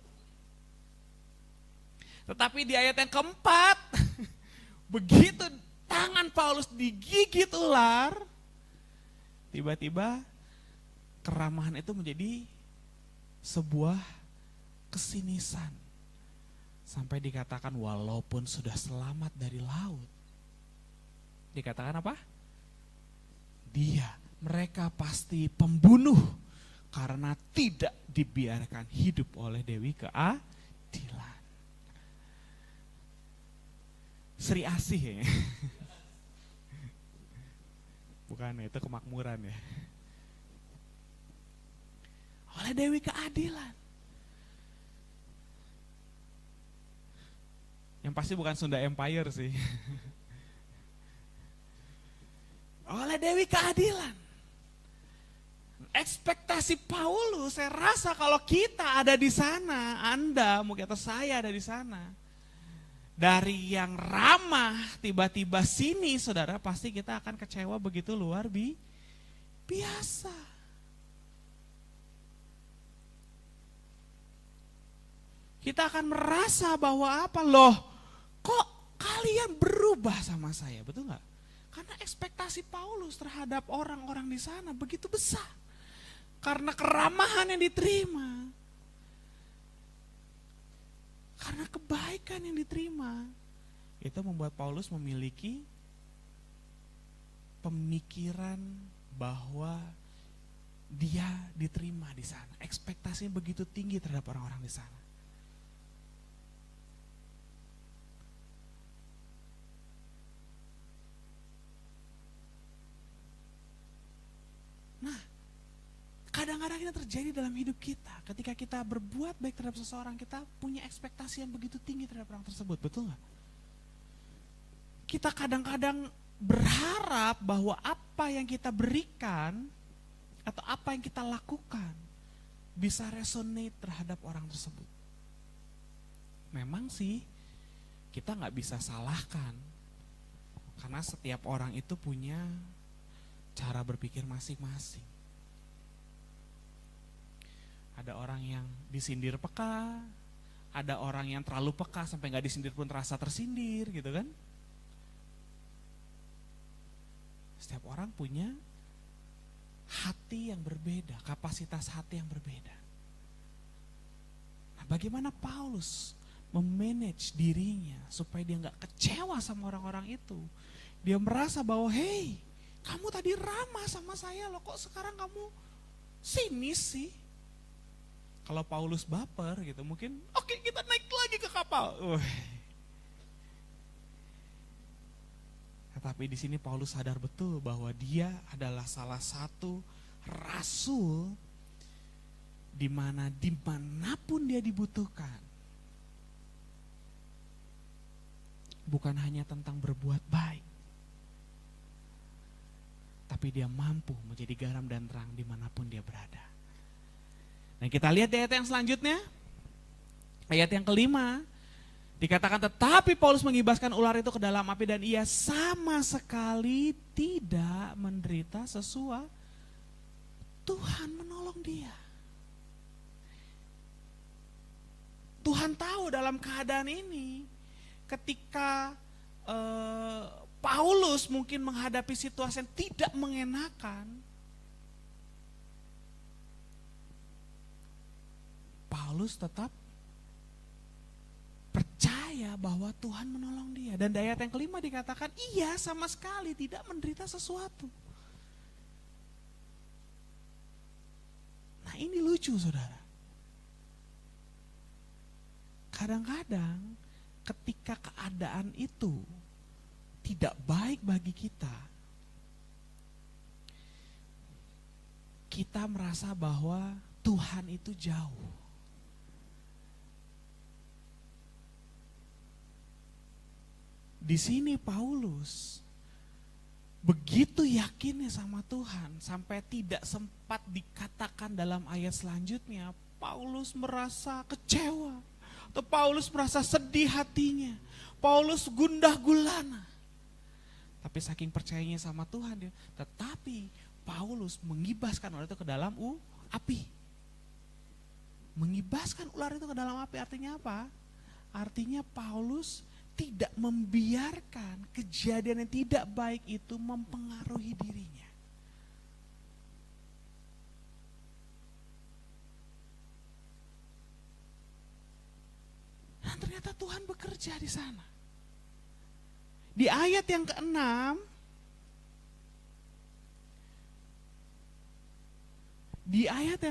Speaker 1: Tetapi di ayat yang keempat, begitu tangan Paulus digigit ular, tiba-tiba keramahan itu menjadi sebuah kesinisan. Sampai dikatakan walaupun sudah selamat dari laut. Dikatakan apa? Mereka pasti pembunuh karena tidak dibiarkan hidup oleh Dewi Keadilan. Sri Asih ya. Bukan, itu kemakmuran ya. Oleh Dewi Keadilan. Yang pasti bukan Sunda Empire sih. Oleh Dewi Keadilan. Ekspektasi Paulus, saya rasa kalau kita ada di sana, Anda mungkin atau saya ada di sana, dari yang ramah tiba-tiba sini, saudara, pasti kita akan kecewa begitu luar biasa. Kita akan merasa bahwa apa loh, kok kalian berubah sama saya, betul nggak? Karena ekspektasi Paulus terhadap orang-orang di sana begitu besar. Karena keramahan yang diterima. Karena kebaikan yang diterima. Itu membuat Paulus memiliki pemikiran bahwa dia diterima di sana. Ekspektasinya begitu tinggi terhadap orang-orang di sana. Nah, kadang-kadang ini terjadi dalam hidup kita. Ketika kita berbuat baik terhadap seseorang, kita punya ekspektasi yang begitu tinggi terhadap orang tersebut, betul gak? Kita kadang-kadang berharap bahwa apa yang kita berikan atau apa yang kita lakukan bisa resonate terhadap orang tersebut. Memang sih kita gak bisa salahkan, karena setiap orang itu punya cara berpikir masing-masing. Ada orang yang disindir peka, ada orang yang terlalu peka sampai gak disindir pun terasa tersindir gitu kan. Setiap orang punya hati yang berbeda, kapasitas hati yang berbeda. Nah, bagaimana Paulus memanage dirinya supaya dia gak kecewa sama orang-orang itu. Dia merasa bahwa hey, kamu tadi ramah sama saya loh, kok sekarang kamu sinis sih? Kalau Paulus baper gitu mungkin, oke, kita naik lagi ke kapal. Tetapi di sini Paulus sadar betul bahwa dia adalah salah satu rasul di mana dimanapun dia dibutuhkan. Bukan hanya tentang berbuat baik, tapi dia mampu menjadi garam dan terang dimanapun dia berada. Nah kita lihat di ayat yang selanjutnya, ayat yang kelima, dikatakan tetapi Paulus mengibaskan ular itu ke dalam api dan ia sama sekali tidak menderita sesuatu. Tuhan menolong dia. Tuhan tahu dalam keadaan ini ketika Paulus mungkin menghadapi situasi yang tidak mengenakan, Paulus tetap percaya bahwa Tuhan menolong dia. Dan di ayat yang kelima dikatakan iya sama sekali tidak menderita sesuatu. Nah ini lucu saudara. Kadang-kadang ketika keadaan itu tidak baik bagi kita, kita merasa bahwa Tuhan itu jauh. Di sini Paulus begitu yakinnya sama Tuhan sampai tidak sempat dikatakan dalam ayat selanjutnya Paulus merasa kecewa atau Paulus merasa sedih hatinya. Paulus gundah gulana. Tapi saking percayanya sama Tuhan dia, tetapi Paulus mengibaskan ular itu ke dalam api. Mengibaskan ular itu ke dalam api artinya apa? Artinya Paulus tidak membiarkan kejadian yang tidak baik itu mempengaruhi dirinya. Dan ternyata Tuhan bekerja di sana. Di ayat yang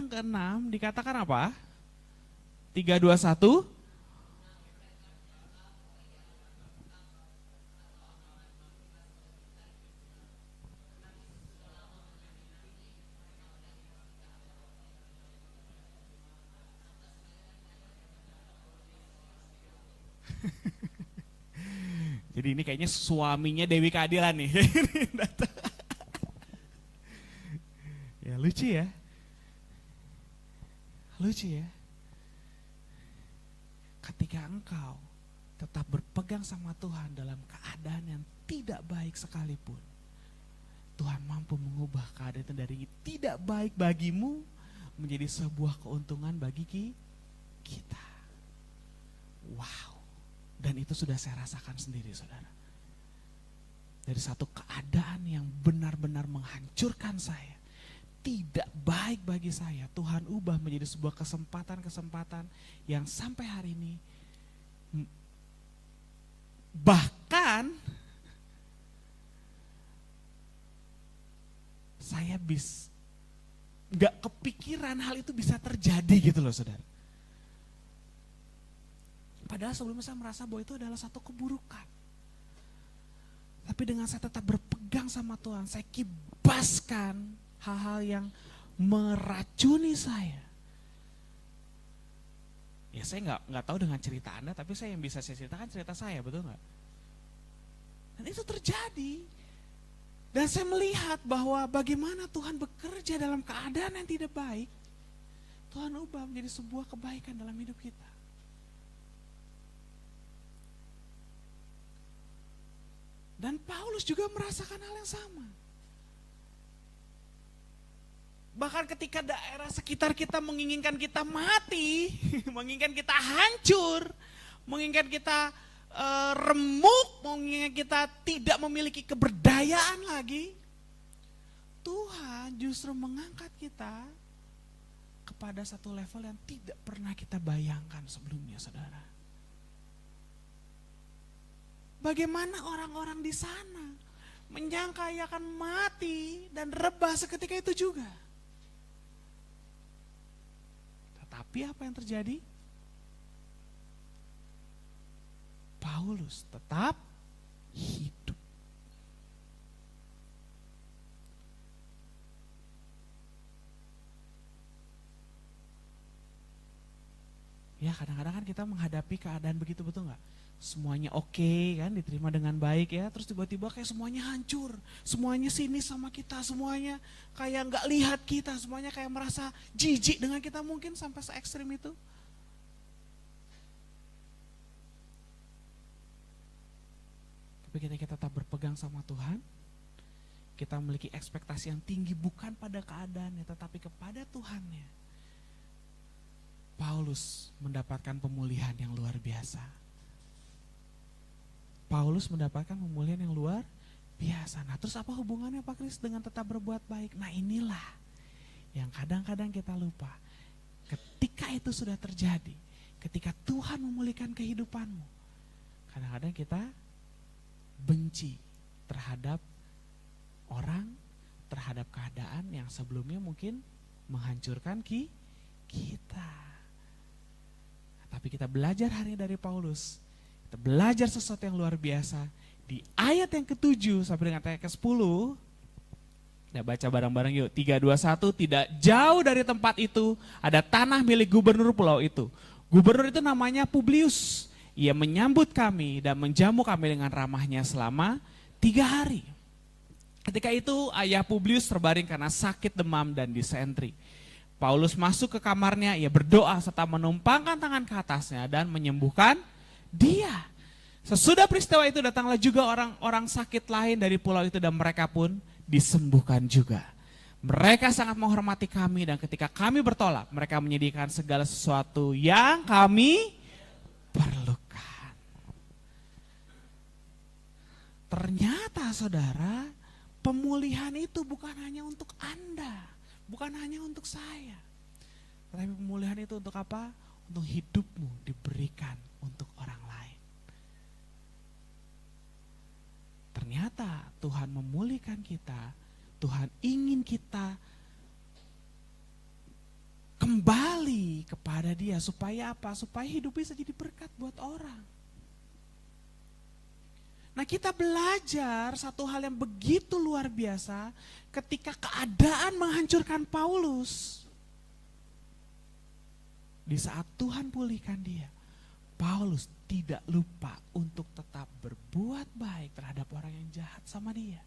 Speaker 1: ke-6, dikatakan apa? 3, 2, 1. Jadi ini kayaknya suaminya Dewi Keadilan nih. Ya lucu ya. Lucu ya. Ketika engkau tetap berpegang sama Tuhan dalam keadaan yang tidak baik sekalipun, Tuhan mampu mengubah keadaan itu dari tidak baik bagimu menjadi sebuah keuntungan bagi kita. Wow. Dan itu sudah saya rasakan sendiri saudara. Dari satu keadaan yang benar-benar menghancurkan saya, tidak baik bagi saya, Tuhan ubah menjadi sebuah kesempatan-kesempatan yang sampai hari ini bahkan saya gak kepikiran hal itu bisa terjadi gitu loh saudara. Padahal sebelumnya saya merasa bahwa itu adalah satu keburukan. Tapi dengan saya tetap berpegang sama Tuhan, saya kibaskan hal-hal yang meracuni saya. Ya saya nggak tahu dengan cerita Anda, tapi saya yang bisa saya ceritakan cerita saya, betul nggak? Dan itu terjadi. Dan saya melihat bahwa bagaimana Tuhan bekerja dalam keadaan yang tidak baik. Tuhan ubah menjadi sebuah kebaikan dalam hidup kita. Dan Paulus juga merasakan hal yang sama. Bahkan ketika daerah sekitar kita menginginkan kita mati, menginginkan kita hancur, menginginkan kita remuk, menginginkan kita tidak memiliki keberdayaan lagi, Tuhan justru mengangkat kita kepada satu level yang tidak pernah kita bayangkan sebelumnya, saudara. Bagaimana orang-orang di sana menyangka ia akan mati dan rebah seketika itu juga. Tetapi apa yang terjadi? Paulus tetap hidup. Ya kadang-kadang kan kita menghadapi keadaan begitu, betul nggak? Semuanya oke kan, diterima dengan baik ya, terus tiba-tiba kayak semuanya hancur, semuanya sinis sama kita, semuanya kayak nggak lihat kita, semuanya kayak merasa jijik dengan kita, mungkin sampai se ekstrim itu. Tapi kita tetap berpegang sama Tuhan, kita memiliki ekspektasi yang tinggi bukan pada keadaannya tetapi kepada Tuhannya. Paulus mendapatkan pemulihan yang luar biasa. Paulus mendapatkan pemulihan yang luar biasa. Nah, terus apa hubungannya Pak Kris dengan tetap berbuat baik? Nah, inilah yang kadang-kadang kita lupa. Ketika itu sudah terjadi, ketika Tuhan memulihkan kehidupanmu, kadang-kadang kita benci terhadap orang, terhadap keadaan yang sebelumnya mungkin menghancurkan kita. Tapi kita belajar hari ini dari Paulus. Kita belajar sesuatu yang luar biasa. Di ayat yang ke-7 sampai dengan ayat ke-10. Kita baca bareng-bareng yuk. 3, 2, 1. Tidak jauh dari tempat itu ada tanah milik gubernur pulau itu. Gubernur itu namanya Publius. Ia menyambut kami dan menjamu kami dengan ramahnya selama 3 hari. Ketika itu ayah Publius terbaring karena sakit demam dan disentri. Paulus masuk ke kamarnya, ia berdoa serta menumpangkan tangan ke atasnya dan menyembuhkan dia. Sesudah peristiwa itu datanglah juga orang-orang sakit lain dari pulau itu dan mereka pun disembuhkan juga. Mereka sangat menghormati kami dan ketika kami bertolak, mereka menyediakan segala sesuatu yang kami perlukan. Ternyata saudara, pemulihan itu bukan hanya untuk Anda, bukan hanya untuk saya. Tetapi pemulihan itu untuk apa? Untuk hidupmu diberikan untuk orang lain. Ternyata Tuhan memulihkan kita, Tuhan ingin kita kembali kepada Dia supaya apa? Supaya hidup bisa jadi berkat buat orang. Nah, kita belajar satu hal yang begitu luar biasa ketika keadaan menghancurkan Paulus. Di saat Tuhan pulihkan dia, Paulus tidak lupa untuk tetap berbuat baik terhadap orang yang jahat sama dia.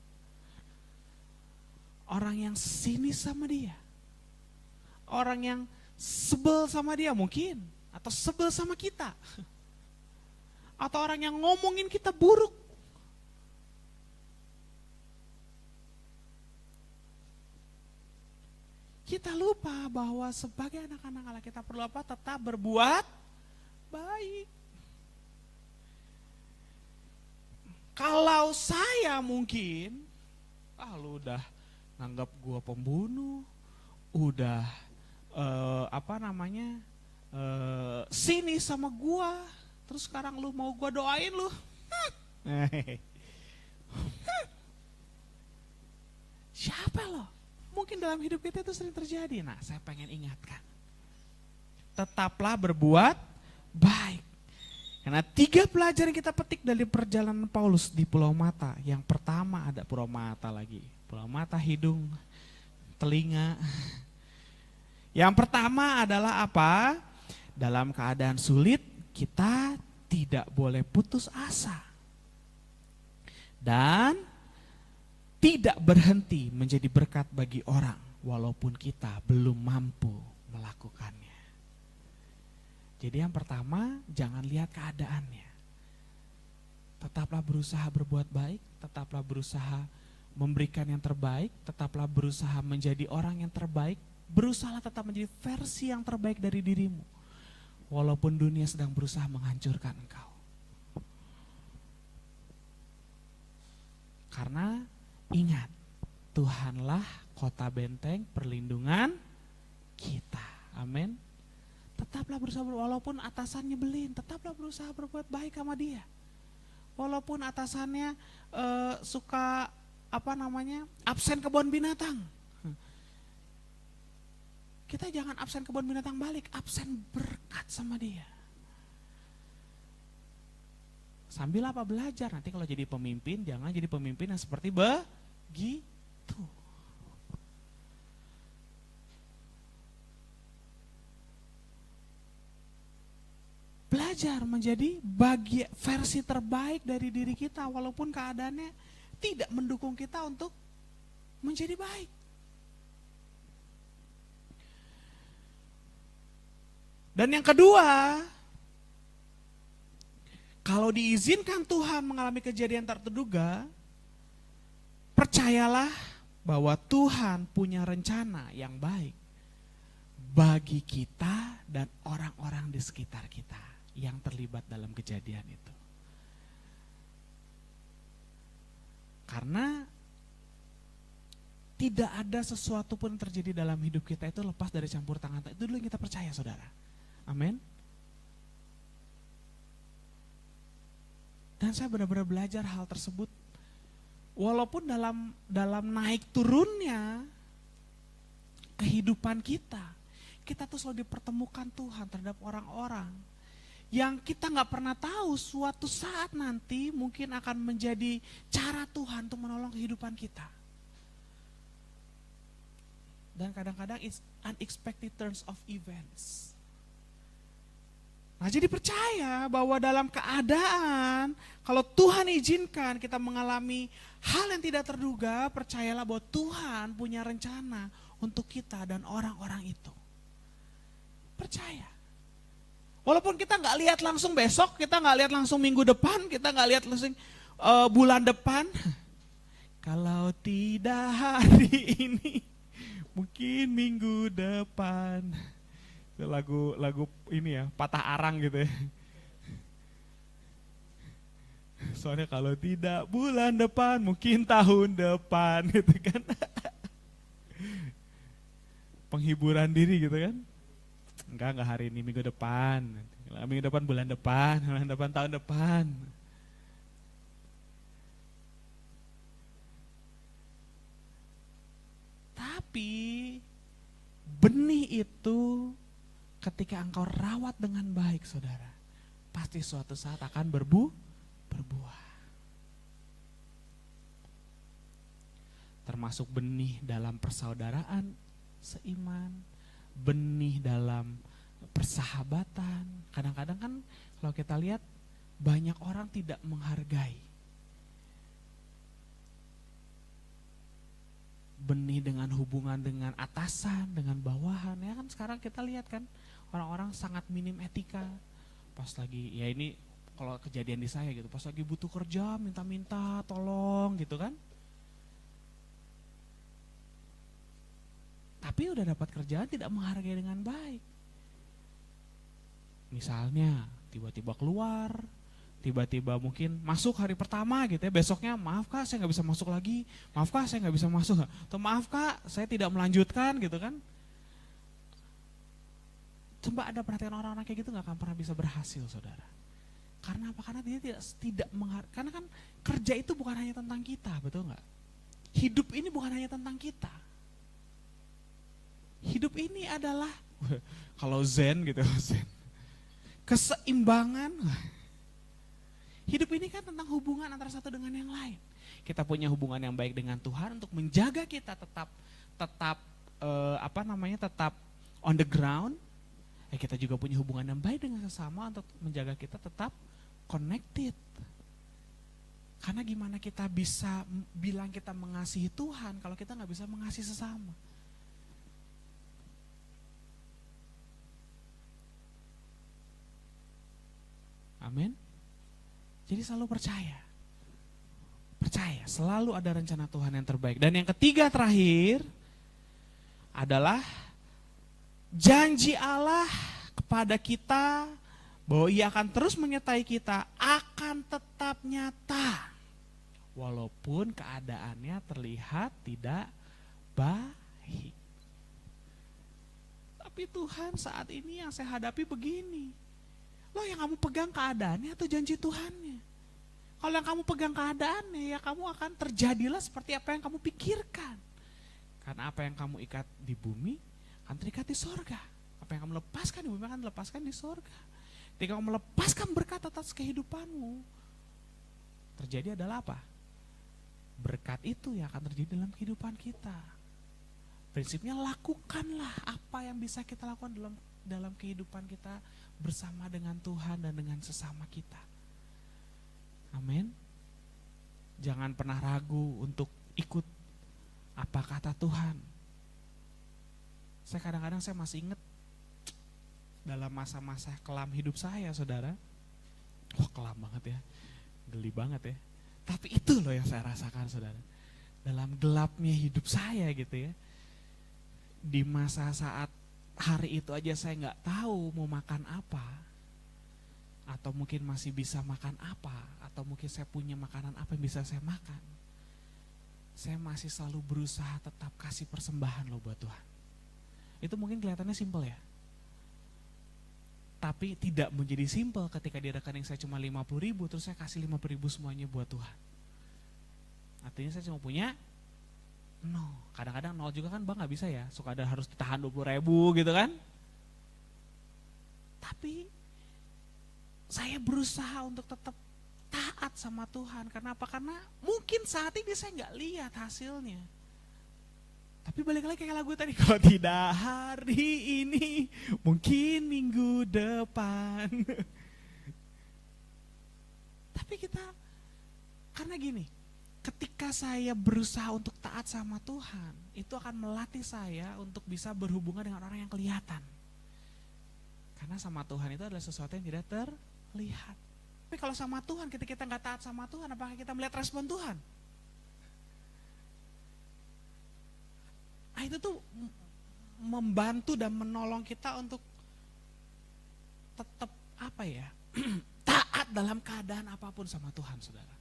Speaker 1: Orang yang sinis sama dia. Orang yang sebel sama dia mungkin. Atau sebel sama kita. Atau orang yang ngomongin kita buruk. Kita lupa bahwa sebagai anak-anak Allah kita perlu apa? Tetap berbuat baik. Kalau saya mungkin, lu udah nganggap gua pembunuh, udah sini sama gua, terus sekarang lu mau gua doain lu? Siapa lo? Mungkin dalam hidup kita itu sering terjadi. Nah, saya pengen ingatkan. Tetaplah berbuat baik. Karena 3 pelajaran kita petik dari perjalanan Paulus di Pulau Mata. Yang pertama ada Pulau Mata lagi. Pulau Mata, hidung, telinga. Yang pertama adalah apa? Dalam keadaan sulit kita tidak boleh putus asa. Dan tidak berhenti menjadi berkat bagi orang walaupun kita belum mampu melakukannya. Jadi yang pertama, jangan lihat keadaannya. Tetaplah berusaha berbuat baik, tetaplah berusaha memberikan yang terbaik, tetaplah berusaha menjadi orang yang terbaik, berusahalah tetap menjadi versi yang terbaik dari dirimu. Walaupun dunia sedang berusaha menghancurkan engkau. Karena ingat, Tuhanlah kota benteng perlindungan kita. Amin. Tetaplah berusaha, walaupun atasan nyebelin, tetaplah berusaha berbuat baik sama dia. Walaupun atasannya suka absen kebun binatang. Kita jangan absen kebun binatang balik, absen berkat sama dia. Sambil apa? Belajar. Nanti kalau jadi pemimpin, jangan jadi pemimpin yang seperti begitu. belajar menjadi versi terbaik dari diri kita walaupun keadaannya tidak mendukung kita untuk menjadi baik. Dan yang kedua, kalau diizinkan Tuhan mengalami kejadian tak terduga, percayalah bahwa Tuhan punya rencana yang baik bagi kita dan orang-orang di sekitar kita yang terlibat dalam kejadian itu. Karena tidak ada sesuatu pun yang terjadi dalam hidup kita itu lepas dari campur tangan. Itu dulu yang kita percaya, saudara. Amin. Dan saya benar-benar belajar hal tersebut. Walaupun dalam naik turunnya kehidupan kita tuh selalu dipertemukan Tuhan terhadap orang-orang yang kita nggak pernah tahu suatu saat nanti mungkin akan menjadi cara Tuhan untuk menolong kehidupan kita. Dan kadang-kadang it's unexpected turns of events. Nah, jadi percaya bahwa dalam keadaan kalau Tuhan izinkan kita mengalami hal yang tidak terduga, percayalah bahwa Tuhan punya rencana untuk kita dan orang-orang itu. Percaya. Walaupun kita nggak lihat langsung besok, kita nggak lihat langsung minggu depan, kita nggak lihat langsung bulan depan. Kalau tidak hari ini, mungkin minggu depan. Itu lagu ini ya, patah arang gitu ya. Soalnya kalau tidak bulan depan, mungkin tahun depan gitu kan. Penghiburan diri gitu kan. Enggak hari ini, minggu depan. Minggu depan, bulan depan tahun depan. Tapi benih itu ketika engkau rawat dengan baik, saudara, pasti suatu saat akan berbuah. Termasuk benih dalam persaudaraan seiman, benih dalam persahabatan. Kadang-kadang kan kalau kita lihat banyak orang tidak menghargai. Benih dengan hubungan dengan atasan, dengan bawahan. Ya kan sekarang kita lihat kan orang-orang sangat minim etika. Pas lagi, ya ini kalau kejadian di saya gitu, pas lagi butuh kerja minta-minta tolong gitu kan. Tapi udah dapat kerjaan tidak menghargai dengan baik. Misalnya tiba-tiba keluar, tiba-tiba mungkin masuk hari pertama gitu ya, besoknya maaf kak saya nggak bisa masuk lagi, maaf kak saya nggak bisa masuk, atau maaf kak saya tidak melanjutkan gitu kan. Coba ada perhatian orang-orang kayak gitu nggak akan pernah bisa berhasil, saudara. Karena apa? Karena dia tidak menghargai. Karena kan kerja itu bukan hanya tentang kita, betul nggak? Hidup ini bukan hanya tentang kita. Hidup ini adalah kalau zen gitu, zen. Keseimbangan. Hidup ini kan tentang hubungan antara satu dengan yang lain. Kita punya hubungan yang baik dengan Tuhan untuk menjaga kita tetap on the ground. Kita juga punya hubungan yang baik dengan sesama untuk menjaga kita tetap connected. Karena gimana kita bisa bilang kita mengasihi Tuhan kalau kita nggak bisa mengasihi sesama? Amin. Jadi selalu percaya. Percaya, selalu ada rencana Tuhan yang terbaik. Dan yang ketiga terakhir adalah janji Allah kepada kita bahwa Ia akan terus menyertai kita akan tetap nyata. Walaupun keadaannya terlihat tidak baik. Tapi Tuhan saat ini yang saya hadapi begini. Loh, yang kamu pegang keadaannya atau janji Tuhannya? Kalau yang kamu pegang keadaannya, ya kamu akan terjadilah seperti apa yang kamu pikirkan. Karena apa yang kamu ikat di bumi akan terikat di sorga. Apa yang kamu lepaskan di bumi akan dilepaskan di sorga. Ketika kamu melepaskan berkat atas kehidupanmu, terjadi adalah apa? Berkat itu yang akan terjadi dalam kehidupan kita. Prinsipnya lakukanlah apa yang bisa kita lakukan dalam kehidupan kita bersama dengan Tuhan dan dengan sesama kita. Amin. Jangan pernah ragu untuk ikut apa kata Tuhan. Saya kadang-kadang masih ingat dalam masa-masa kelam hidup saya, saudara. Wah, kelam banget ya, geli banget ya. Tapi itu loh yang saya rasakan, saudara. Dalam gelapnya hidup saya gitu ya. Di masa saat hari itu aja saya nggak tahu mau makan apa, atau mungkin masih bisa makan apa, atau mungkin saya punya makanan apa yang bisa saya makan. Saya masih selalu berusaha tetap kasih persembahan loh buat Tuhan. Itu mungkin kelihatannya simpel ya, tapi tidak menjadi simpel ketika di rekening saya cuma 50.000, terus saya kasih 50.000 semuanya buat Tuhan. Artinya saya cuma punya 0. Kadang-kadang 0 juga kan Bang gak bisa ya, suka ada harus ditahan 20.000 gitu kan. Tapi saya berusaha untuk tetap taat sama Tuhan. Karena apa? Karena mungkin saat ini saya gak lihat hasilnya. Tapi balik lagi kayak lagu tadi, kalau tidak hari ini mungkin minggu depan. Tapi kita, karena gini, ketika saya berusaha untuk taat sama Tuhan, itu akan melatih saya untuk bisa berhubungan dengan orang yang kelihatan. Karena sama Tuhan itu adalah sesuatu yang tidak terlihat. Tapi kalau sama Tuhan, ketika kita nggak taat sama Tuhan, apakah kita melihat respon Tuhan? Nah, itu tuh membantu dan menolong kita untuk tetap taat dalam keadaan apapun sama Tuhan, saudara.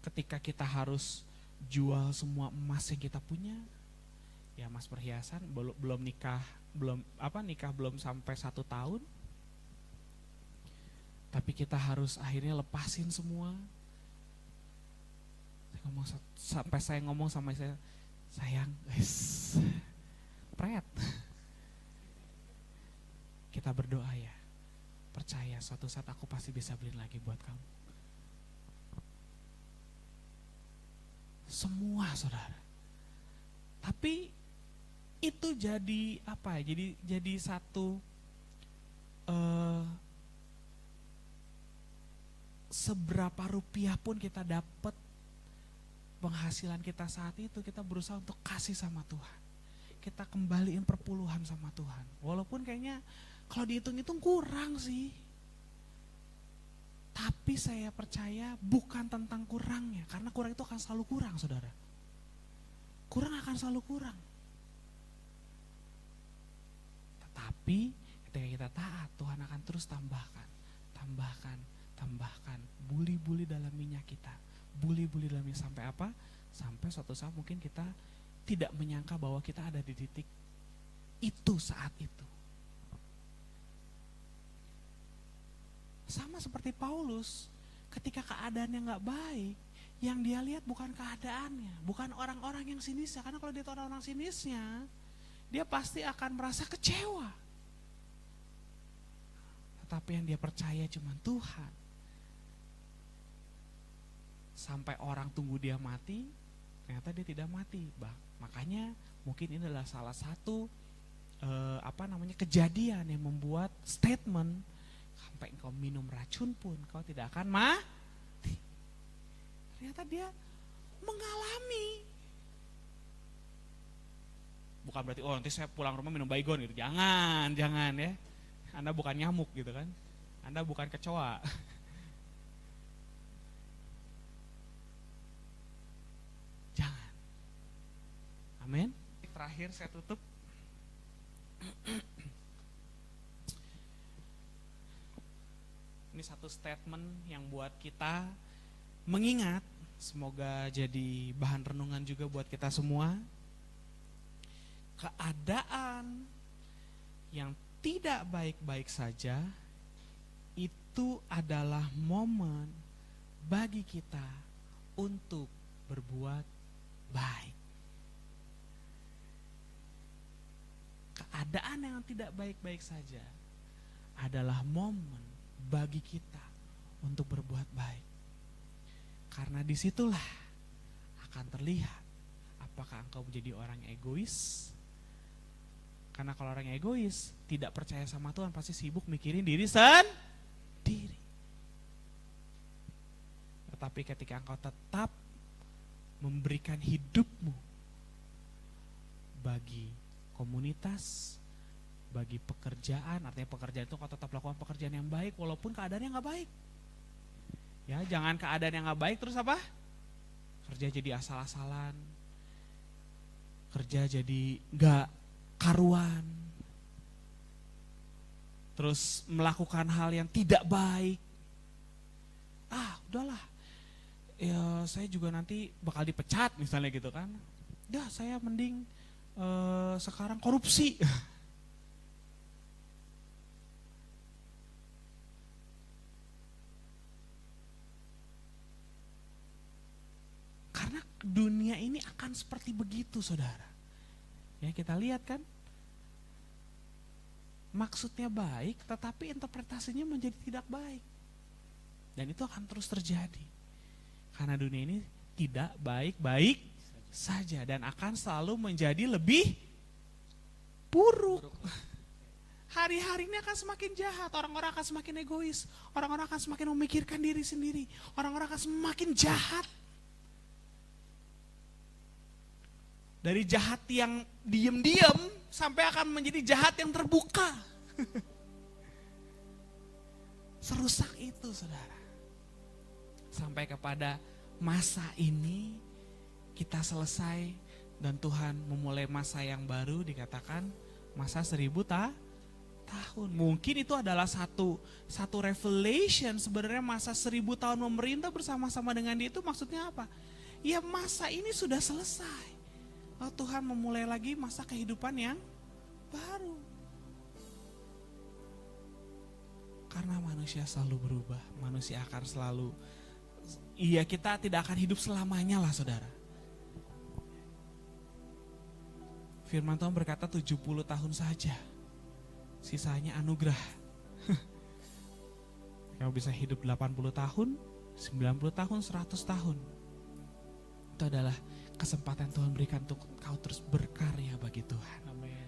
Speaker 1: Ketika kita harus jual semua emas yang kita punya, ya emas perhiasan, belum nikah belum sampai 1 tahun, tapi kita harus akhirnya lepasin semua. Saya ngomong sama saya, sayang, pret, kita berdoa ya, percaya suatu saat aku pasti bisa beliin lagi buat kamu. Semua, saudara. Tapi itu jadi apa ya? Jadi satu seberapa rupiah pun kita dapat penghasilan kita saat itu, kita berusaha untuk kasih sama Tuhan. Kita kembaliin perpuluhan sama Tuhan. Walaupun kayaknya kalau dihitung-hitung kurang sih. Tapi saya percaya bukan tentang kurangnya, karena kurang itu akan selalu kurang, saudara. Kurang akan selalu kurang. Tetapi ketika kita taat, Tuhan akan terus tambahkan. Buli-buli dalam minyak kita. Buli-buli dalam minyak sampai apa? Sampai suatu saat mungkin kita tidak menyangka bahwa kita ada di titik itu saat itu. Sama seperti Paulus, ketika keadaannya gak baik, yang dia lihat bukan keadaannya, bukan orang-orang yang sinisnya. Karena kalau dia tahu orang-orang sinisnya, dia pasti akan merasa kecewa. Tetapi yang dia percaya cuma Tuhan. Sampai orang tunggu dia mati, ternyata dia tidak mati. Makanya mungkin ini adalah salah satu kejadian yang membuat statement, sampai engkau minum racun pun kau tidak akan mati. Ternyata dia mengalami. Bukan berarti nanti saya pulang rumah minum baygon gitu. Jangan ya. Anda bukan nyamuk gitu kan. Anda bukan kecoa. Jangan. Amin. Terakhir saya tutup. Ini satu statement yang buat kita mengingat, semoga jadi bahan renungan juga buat kita semua. Keadaan yang tidak baik-baik saja itu adalah momen bagi kita untuk berbuat baik. Keadaan yang tidak baik-baik saja adalah momen bagi kita untuk berbuat baik. Karena disitulah akan terlihat apakah engkau menjadi orang egois. Karena kalau orang egois tidak percaya sama Tuhan pasti sibuk mikirin diri sendiri. Tetapi ketika engkau tetap memberikan hidupmu bagi komunitas, bagi pekerjaan, artinya pekerjaan itu kau tetap lakukan pekerjaan yang baik walaupun keadaannya gak baik. Ya, jangan keadaan yang gak baik terus apa? Kerja jadi asal-asalan, kerja jadi gak karuan, terus melakukan hal yang tidak baik. Udahlah, ya saya juga nanti bakal dipecat misalnya gitu kan. Dah saya mending sekarang korupsi. Karena dunia ini akan seperti begitu, saudara. Ya kita lihat kan, maksudnya baik tetapi interpretasinya menjadi tidak baik. Dan itu akan terus terjadi. Karena dunia ini tidak baik-baik saja dan akan selalu menjadi lebih buruk. Hari-hari ini akan semakin jahat, orang-orang akan semakin egois, orang-orang akan semakin memikirkan diri sendiri, orang-orang akan semakin jahat. Dari jahat yang diam-diam sampai akan menjadi jahat yang terbuka. Serusak itu, saudara. Sampai kepada masa ini kita selesai dan Tuhan memulai masa yang baru, dikatakan masa 1000 tahun. Mungkin itu adalah satu revelation, sebenarnya masa 1000 tahun memerintah bersama-sama dengan dia itu maksudnya apa? Ya masa ini sudah selesai. Oh, Tuhan memulai lagi masa kehidupan yang baru. Karena manusia selalu berubah, manusia akan selalu, iya kita tidak akan hidup selamanya lah saudara. Firman Tuhan berkata 70 tahun saja, sisanya anugerah. Kau bisa hidup 80 tahun, 90 tahun, 100 tahun. Itu adalah kesempatan Tuhan berikan untuk kau terus berkarya bagi Tuhan.
Speaker 2: Amin.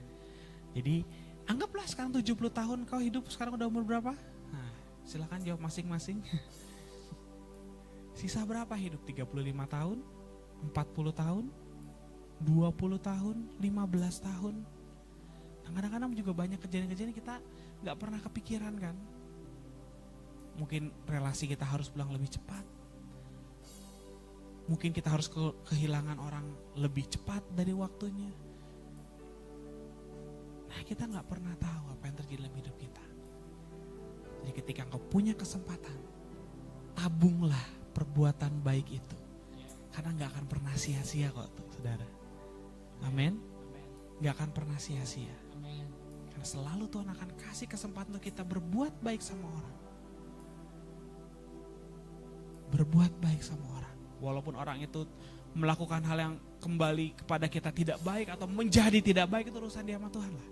Speaker 1: Jadi anggaplah sekarang 70 tahun kau hidup, sekarang udah umur berapa? Nah, silakan jawab masing-masing. Sisa berapa hidup? 35 tahun? 40 tahun? 20 tahun? 15 tahun? Nah, kadang-kadang juga banyak kejadian-kejadian kita gak pernah kepikiran kan. Mungkin relasi kita harus pulang lebih cepat. Mungkin kita harus kehilangan orang lebih cepat dari waktunya. Nah kita gak pernah tahu apa yang terjadi dalam hidup kita. Jadi ketika engkau punya kesempatan, tabunglah perbuatan baik itu. Karena gak akan pernah sia-sia kok tuh, saudara. Amin. Gak akan pernah sia-sia. Karena selalu Tuhan akan kasih kesempatan untuk kita berbuat baik sama orang. Berbuat baik sama orang. Walaupun orang itu melakukan hal yang kembali kepada kita tidak baik atau menjadi tidak baik, itu urusan dia sama Tuhan lah.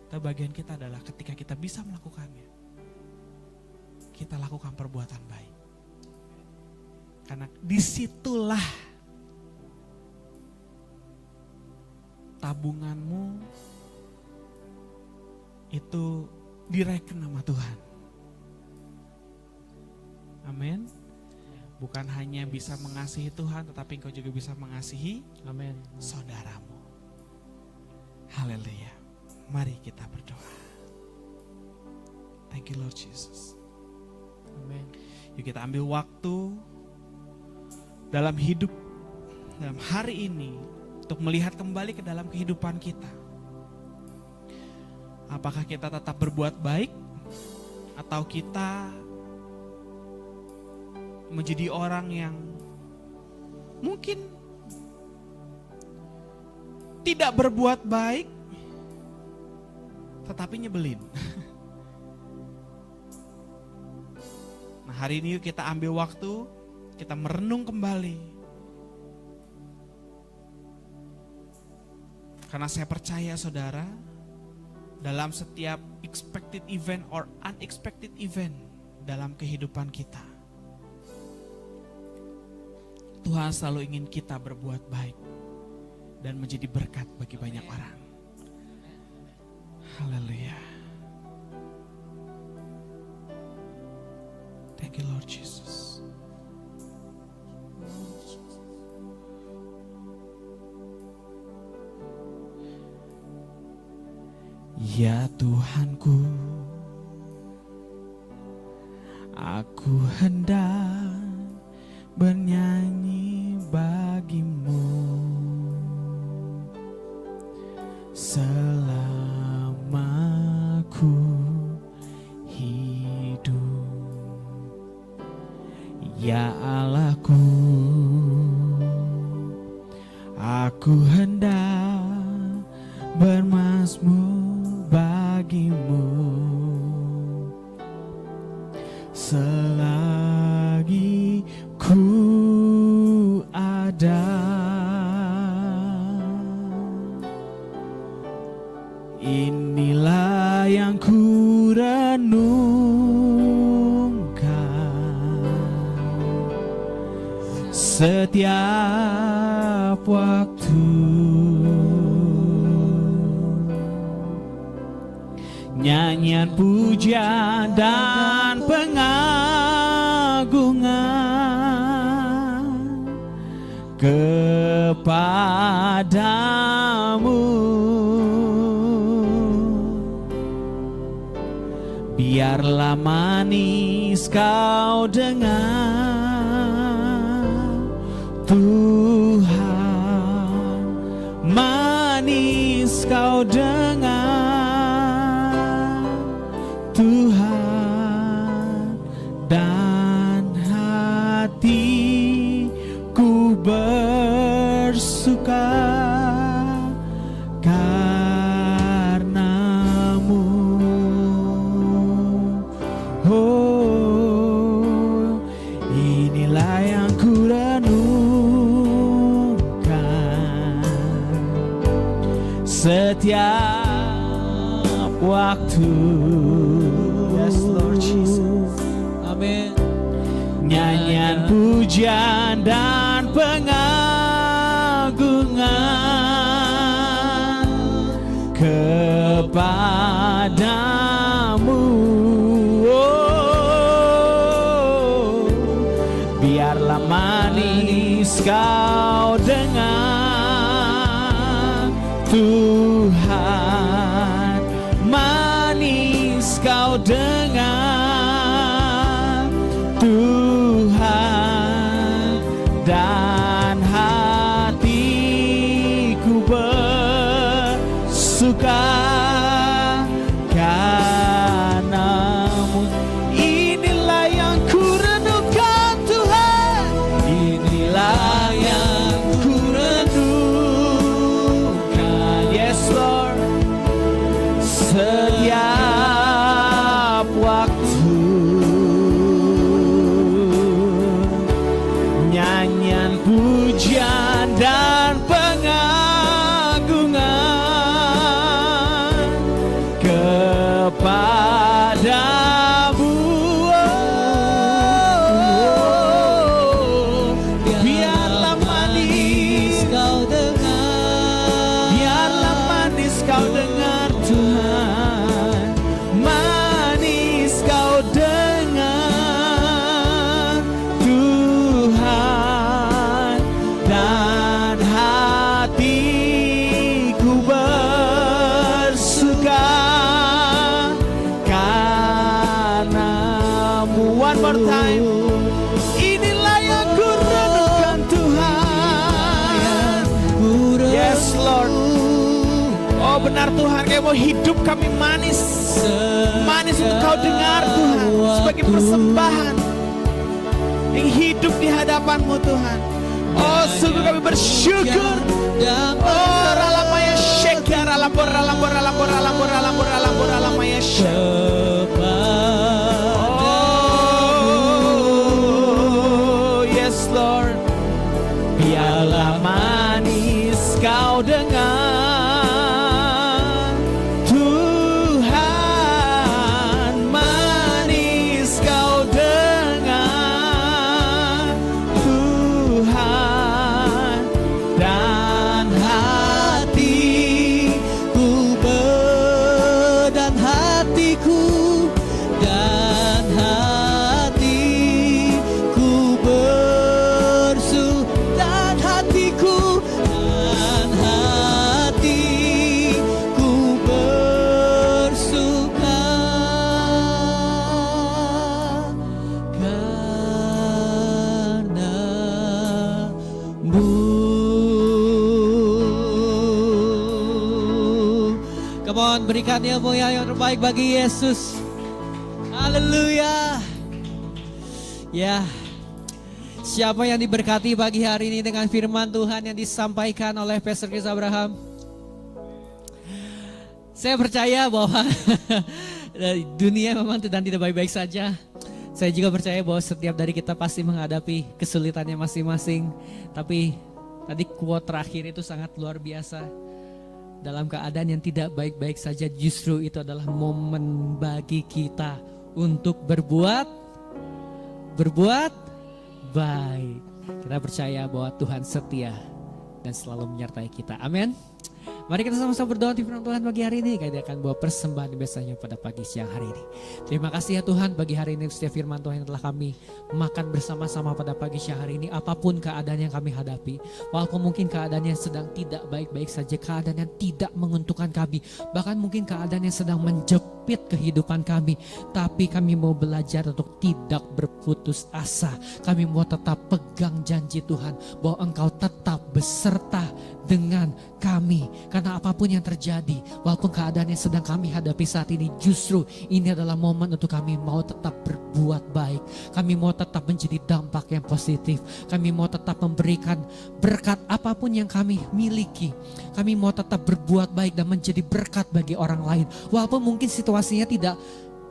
Speaker 1: Tapi bagian kita adalah ketika kita bisa melakukannya, kita lakukan perbuatan baik. Karena disitulah tabunganmu itu direken sama Tuhan. Amin. Bukan hanya bisa mengasihi Tuhan, tetapi engkau juga bisa mengasihi
Speaker 2: Amin.
Speaker 1: saudaramu. Haleluya. Mari kita berdoa. Thank you Lord Jesus.
Speaker 2: Amin.
Speaker 1: Yuk kita ambil waktu dalam hidup, dalam hari ini, untuk melihat kembali ke dalam kehidupan kita. Apakah kita tetap berbuat baik, atau kita menjadi orang yang mungkin tidak berbuat baik tetapi nyebelin. Nah hari ini kita ambil waktu, kita merenung kembali. Karena saya percaya saudara, dalam setiap expected event or unexpected event dalam kehidupan kita, Tuhan selalu ingin kita berbuat baik dan menjadi berkat bagi banyak orang. Haleluya. Thank you Lord Jesus. Ya Tuhanku, aku hendak bernyanyi bagimu selama ku hidup. Ya Allahku, aku hendak bermazmur bagimu selagi ku ada. Inilah yang ku renungkan setiap waktu. Nyanyian puja dan pengagungan kepadamu. Biarlah manis kau dengar Tuhan, manis kau dengar Tuhan, dan hatiku bersuka karenamu. Oh, inilah yang ku renungkan setiap waktu. Yes Lord Jesus.
Speaker 2: Amin.
Speaker 1: Nyanyian pujian dan pengagungan kepadamu. Oh, biarlah manis kau dengar Tuhan, manis kau dengar Tuhan, dan hatiku bersuka karenamu. Inilah yang ku renungkan Tuhan, inilah yang ku renungkan. Yes Lord, setiap waktu. Nyanyian pujian dan pengagungan kepadamu. Oh, biarlah manis kau dengar, biarlah manis kau dengar Tuhan, manis kau dengar Tuhan, dan hatiku bersuka karenamu. One more time. Inilah yang ku renungkan Tuhan. Yes Lord. Oh benar Tuhan, kayak mau hidup kami manis, manis untuk kau dengar Tuhan, sebagai persembahan yang hidup di hadapan-Mu Tuhan. Oh sungguh kami bersyukur. Oh ralamaya syekar, ralambor, ralambor, ralambor, ralambor, ralambor, ralambor, ralamaya syekar. Oh yes Lord, biarlah manis kau dengar Tuhan, manis kau dengar Tuhan,
Speaker 2: Come on, berikan ilmu yang terbaik bagi Yesus. Haleluya. Ya, siapa yang diberkati pagi hari ini dengan firman Tuhan yang disampaikan oleh Pastor Chris Abraham? Saya percaya bahwa dunia memang tidak baik-baik saja. Saya juga percaya bahwa setiap dari kita pasti menghadapi kesulitannya masing-masing. Tapi tadi quote terakhir itu sangat luar biasa. Dalam keadaan yang tidak baik-baik saja, justru itu adalah momen bagi kita untuk berbuat baik. Kita percaya bahwa Tuhan setia dan selalu menyertai kita. Amin. Mari kita sama-sama berdoa di firman Tuhan pagi hari ini. Kita akan bawa persembahan biasanya pada pagi siang hari ini. Terima kasih ya Tuhan bagi hari ini setiap firman Tuhan yang telah kami makan bersama-sama pada pagi siang hari ini. Apapun keadaan yang kami hadapi, walaupun mungkin keadaannya sedang tidak baik-baik saja, keadaan yang tidak menguntungkan kami, bahkan mungkin keadaan yang sedang menjepit kehidupan kami, tapi kami mau belajar untuk tidak berputus asa. Kami mau tetap pegang janji Tuhan bahwa Engkau tetap beserta dengan kami. Karena apapun yang terjadi, walaupun keadaan yang sedang kami hadapi saat ini, justru ini adalah momen untuk kami mau tetap berbuat baik. Kami mau tetap menjadi dampak yang positif. Kami mau tetap memberikan berkat apapun yang kami miliki. Kami mau tetap berbuat baik dan menjadi berkat bagi orang lain. Walaupun mungkin situasinya tidak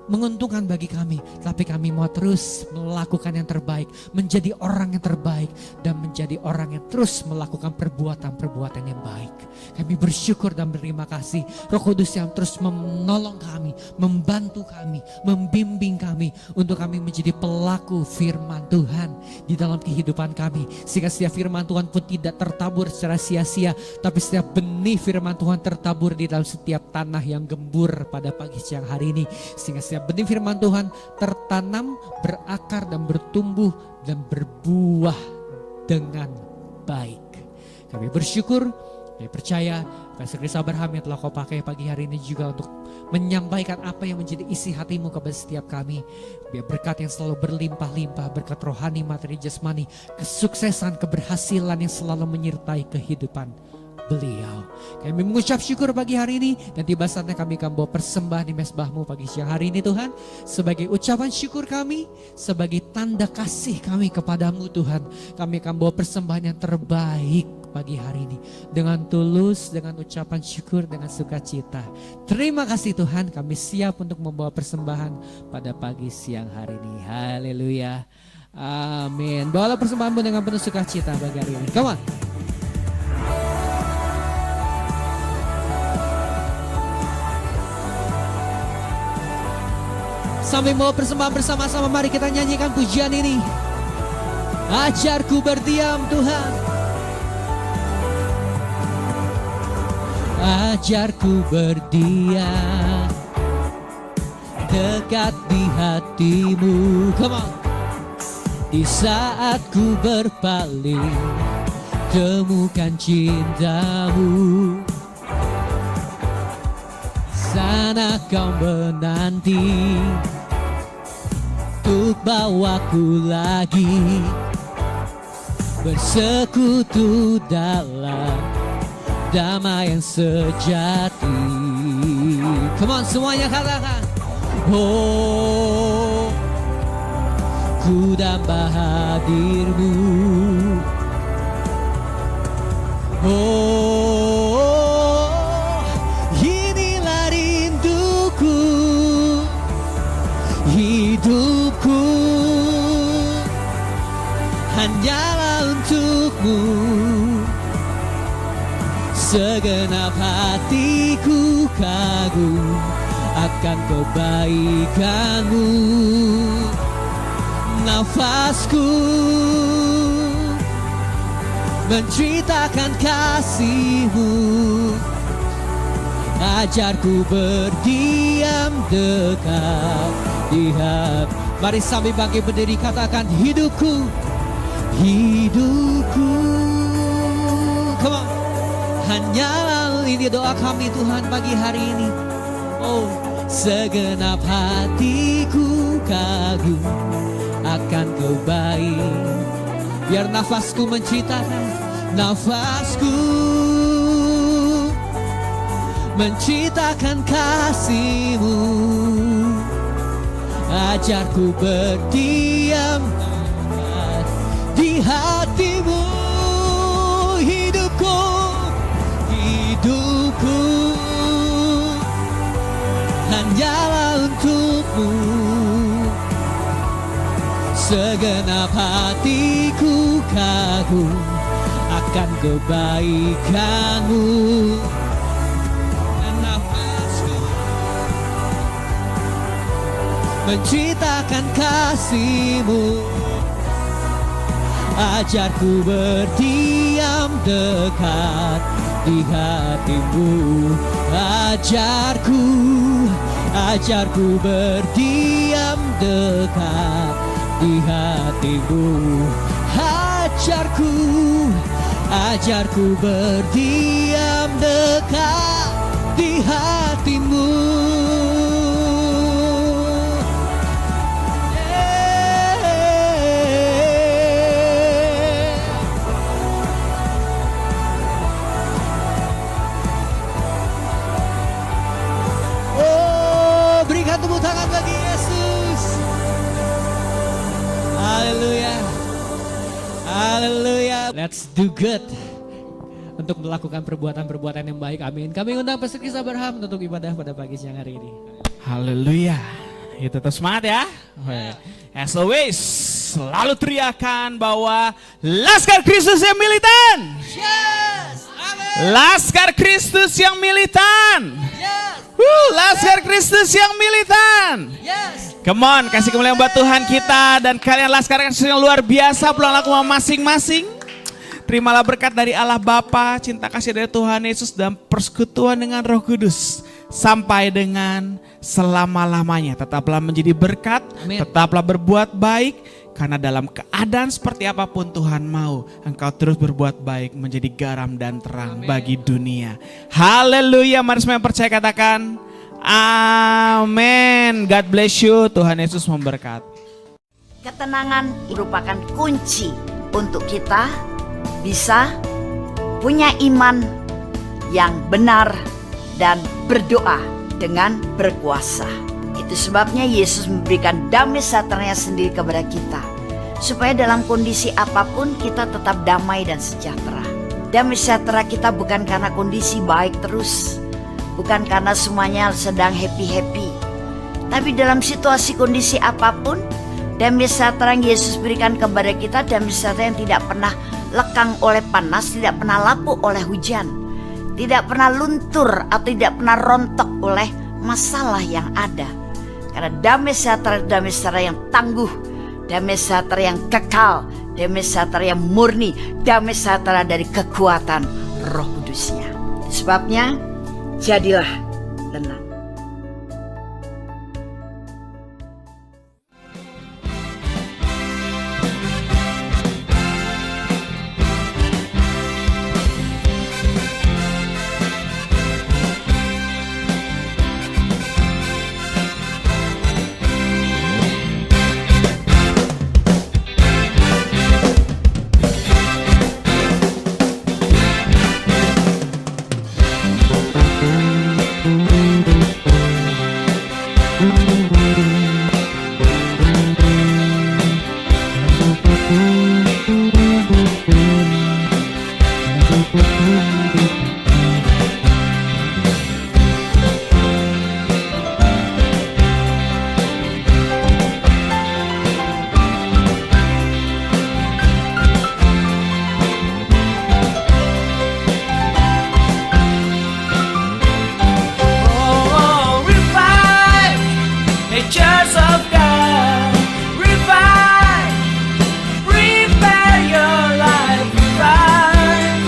Speaker 2: menguntungkan bagi kami, tapi kami mau terus melakukan yang terbaik, menjadi orang yang terbaik, dan menjadi orang yang terus melakukan perbuatan-perbuatan yang baik. Kami bersyukur dan berterima kasih Roh Kudus yang terus menolong kami, membantu kami, membimbing kami untuk kami menjadi pelaku firman Tuhan di dalam kehidupan kami, sehingga setiap firman Tuhan pun tidak tertabur secara sia-sia, tapi setiap benih firman Tuhan tertabur di dalam setiap tanah yang gembur pada pagi siang hari ini, sehingga setiap benih firman Tuhan tertanam, berakar dan bertumbuh dan berbuah dengan baik. Kami bersyukur, kami percaya Pastor Chris Abraham yang telah kau pakai pagi hari ini juga untuk menyampaikan apa yang menjadi isi hatimu kepada setiap kami. Biar berkat yang selalu berlimpah-limpah, berkat rohani, materi, jasmani, kesuksesan, keberhasilan yang selalu menyertai kehidupan beliau. Kami mengucap syukur pagi hari ini, dan tiba saatnya kami akan bawa persembahan di mezbahmu pagi siang hari ini Tuhan, sebagai ucapan syukur kami, sebagai tanda kasih kami kepadamu Tuhan. Kami akan bawa persembahan yang terbaik pagi hari ini dengan tulus, dengan ucapan syukur, dengan sukacita. Terima kasih Tuhan, kami siap untuk membawa persembahan pada pagi siang hari ini. Haleluya, amin. Bawalah persembahanmu dengan penuh sukacita pagi hari ini. Come on. Sambil mau persembahan bersama-sama, mari kita nyanyikan pujian ini. Ajarku berdiam Tuhan, ajarku berdiam dekat di hatimu. Come on. Di saat ku berpaling, temukan cintamu. Sana kau menanti untuk bawaku lagi bersekutu dalam damai yang sejati. Come on, semuanya katakan. Oh, ku damba hadirmu. Oh, inilah rinduku, hidupku hanyalah untukmu. Segenap hatiku kagum akan kebaikanmu. Nafasku menceritakan kasihmu. Ajarku berdiam dekat di hati. Mari sambil bangkit berdiri katakan hidupku, hidupku. Come on. Hanyalah ini doa kami Tuhan pagi hari ini. Oh, segenap hatiku kagum akan kebaikan. Biar nafasku menceritakan, nafasku menceritakan kasih-Mu. Ajarku berdiam di hati-Mu. Hidupku hanyalah untuk-Mu. Segenap hatiku kagum akan kebaikan-Mu. Dan nafasku menceritakan kasih-Mu. Ajarku berdiam dekat di hati-Mu. Ajarku berdiam dekat di hati-Mu. Ajarku berdiam dekat di hati-Mu. Berikan tepuk tangan bagi Yesus. Haleluya. Haleluya. Let's do good. Untuk melakukan perbuatan-perbuatan yang baik. Amin. Kami undang Pastor Chris Abraham untuk ibadah pada pagi siang hari ini.
Speaker 1: Haleluya. Ya, tetap semangat ya. As always, selalu teriakan bahwa Laskar Kristus yang militan.
Speaker 2: Yes. Amin.
Speaker 1: Laskar Kristus yang militan.
Speaker 2: Yes.
Speaker 1: Laskar Kristus yang militan.
Speaker 2: Yes.
Speaker 1: Come on, kasih kemuliaan buat Tuhan kita. Dan kalian Laskar Kristus yang luar biasa. Pulanglah ke rumah masing-masing. Terimalah berkat dari Allah Bapa, cinta kasih dari Tuhan Yesus, dan persekutuan dengan Roh Kudus sampai dengan selama-lamanya. Tetaplah menjadi berkat.
Speaker 2: Amin.
Speaker 1: Tetaplah berbuat baik. Karena dalam keadaan seperti apapun Tuhan mau engkau terus berbuat baik, menjadi garam dan terang. Amin. Bagi dunia. Haleluya. Mari semua yang percaya katakan amin. God bless you. Tuhan Yesus memberkati.
Speaker 3: Ketenangan merupakan kunci untuk kita bisa punya iman yang benar dan berdoa dengan berkuasa. Itu sebabnya Yesus memberikan damai sejahteranya sendiri kepada kita, supaya dalam kondisi apapun kita tetap damai dan sejahtera. Damai sejahtera kita bukan karena kondisi baik terus, bukan karena semuanya sedang happy-happy, tapi dalam situasi kondisi apapun, damai sejahtera yang Yesus berikan kepada kita, damai sejahtera yang tidak pernah lekang oleh panas, tidak pernah lapuk oleh hujan, tidak pernah luntur atau tidak pernah rontok oleh masalah yang ada. Karena damai sejahtera yang tangguh, damai sejahtera yang kekal, damai sejahtera yang murni, damai sejahtera dari kekuatan Roh Kudusnya. Sebabnya jadilah tenang.
Speaker 4: Church of God, revive, prepare your life, revive.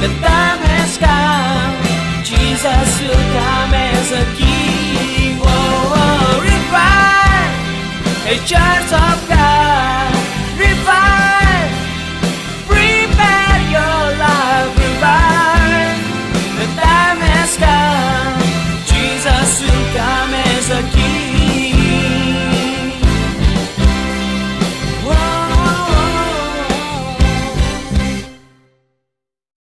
Speaker 4: The time has come, Jesus will come as a king. Oh, revive, a church of God.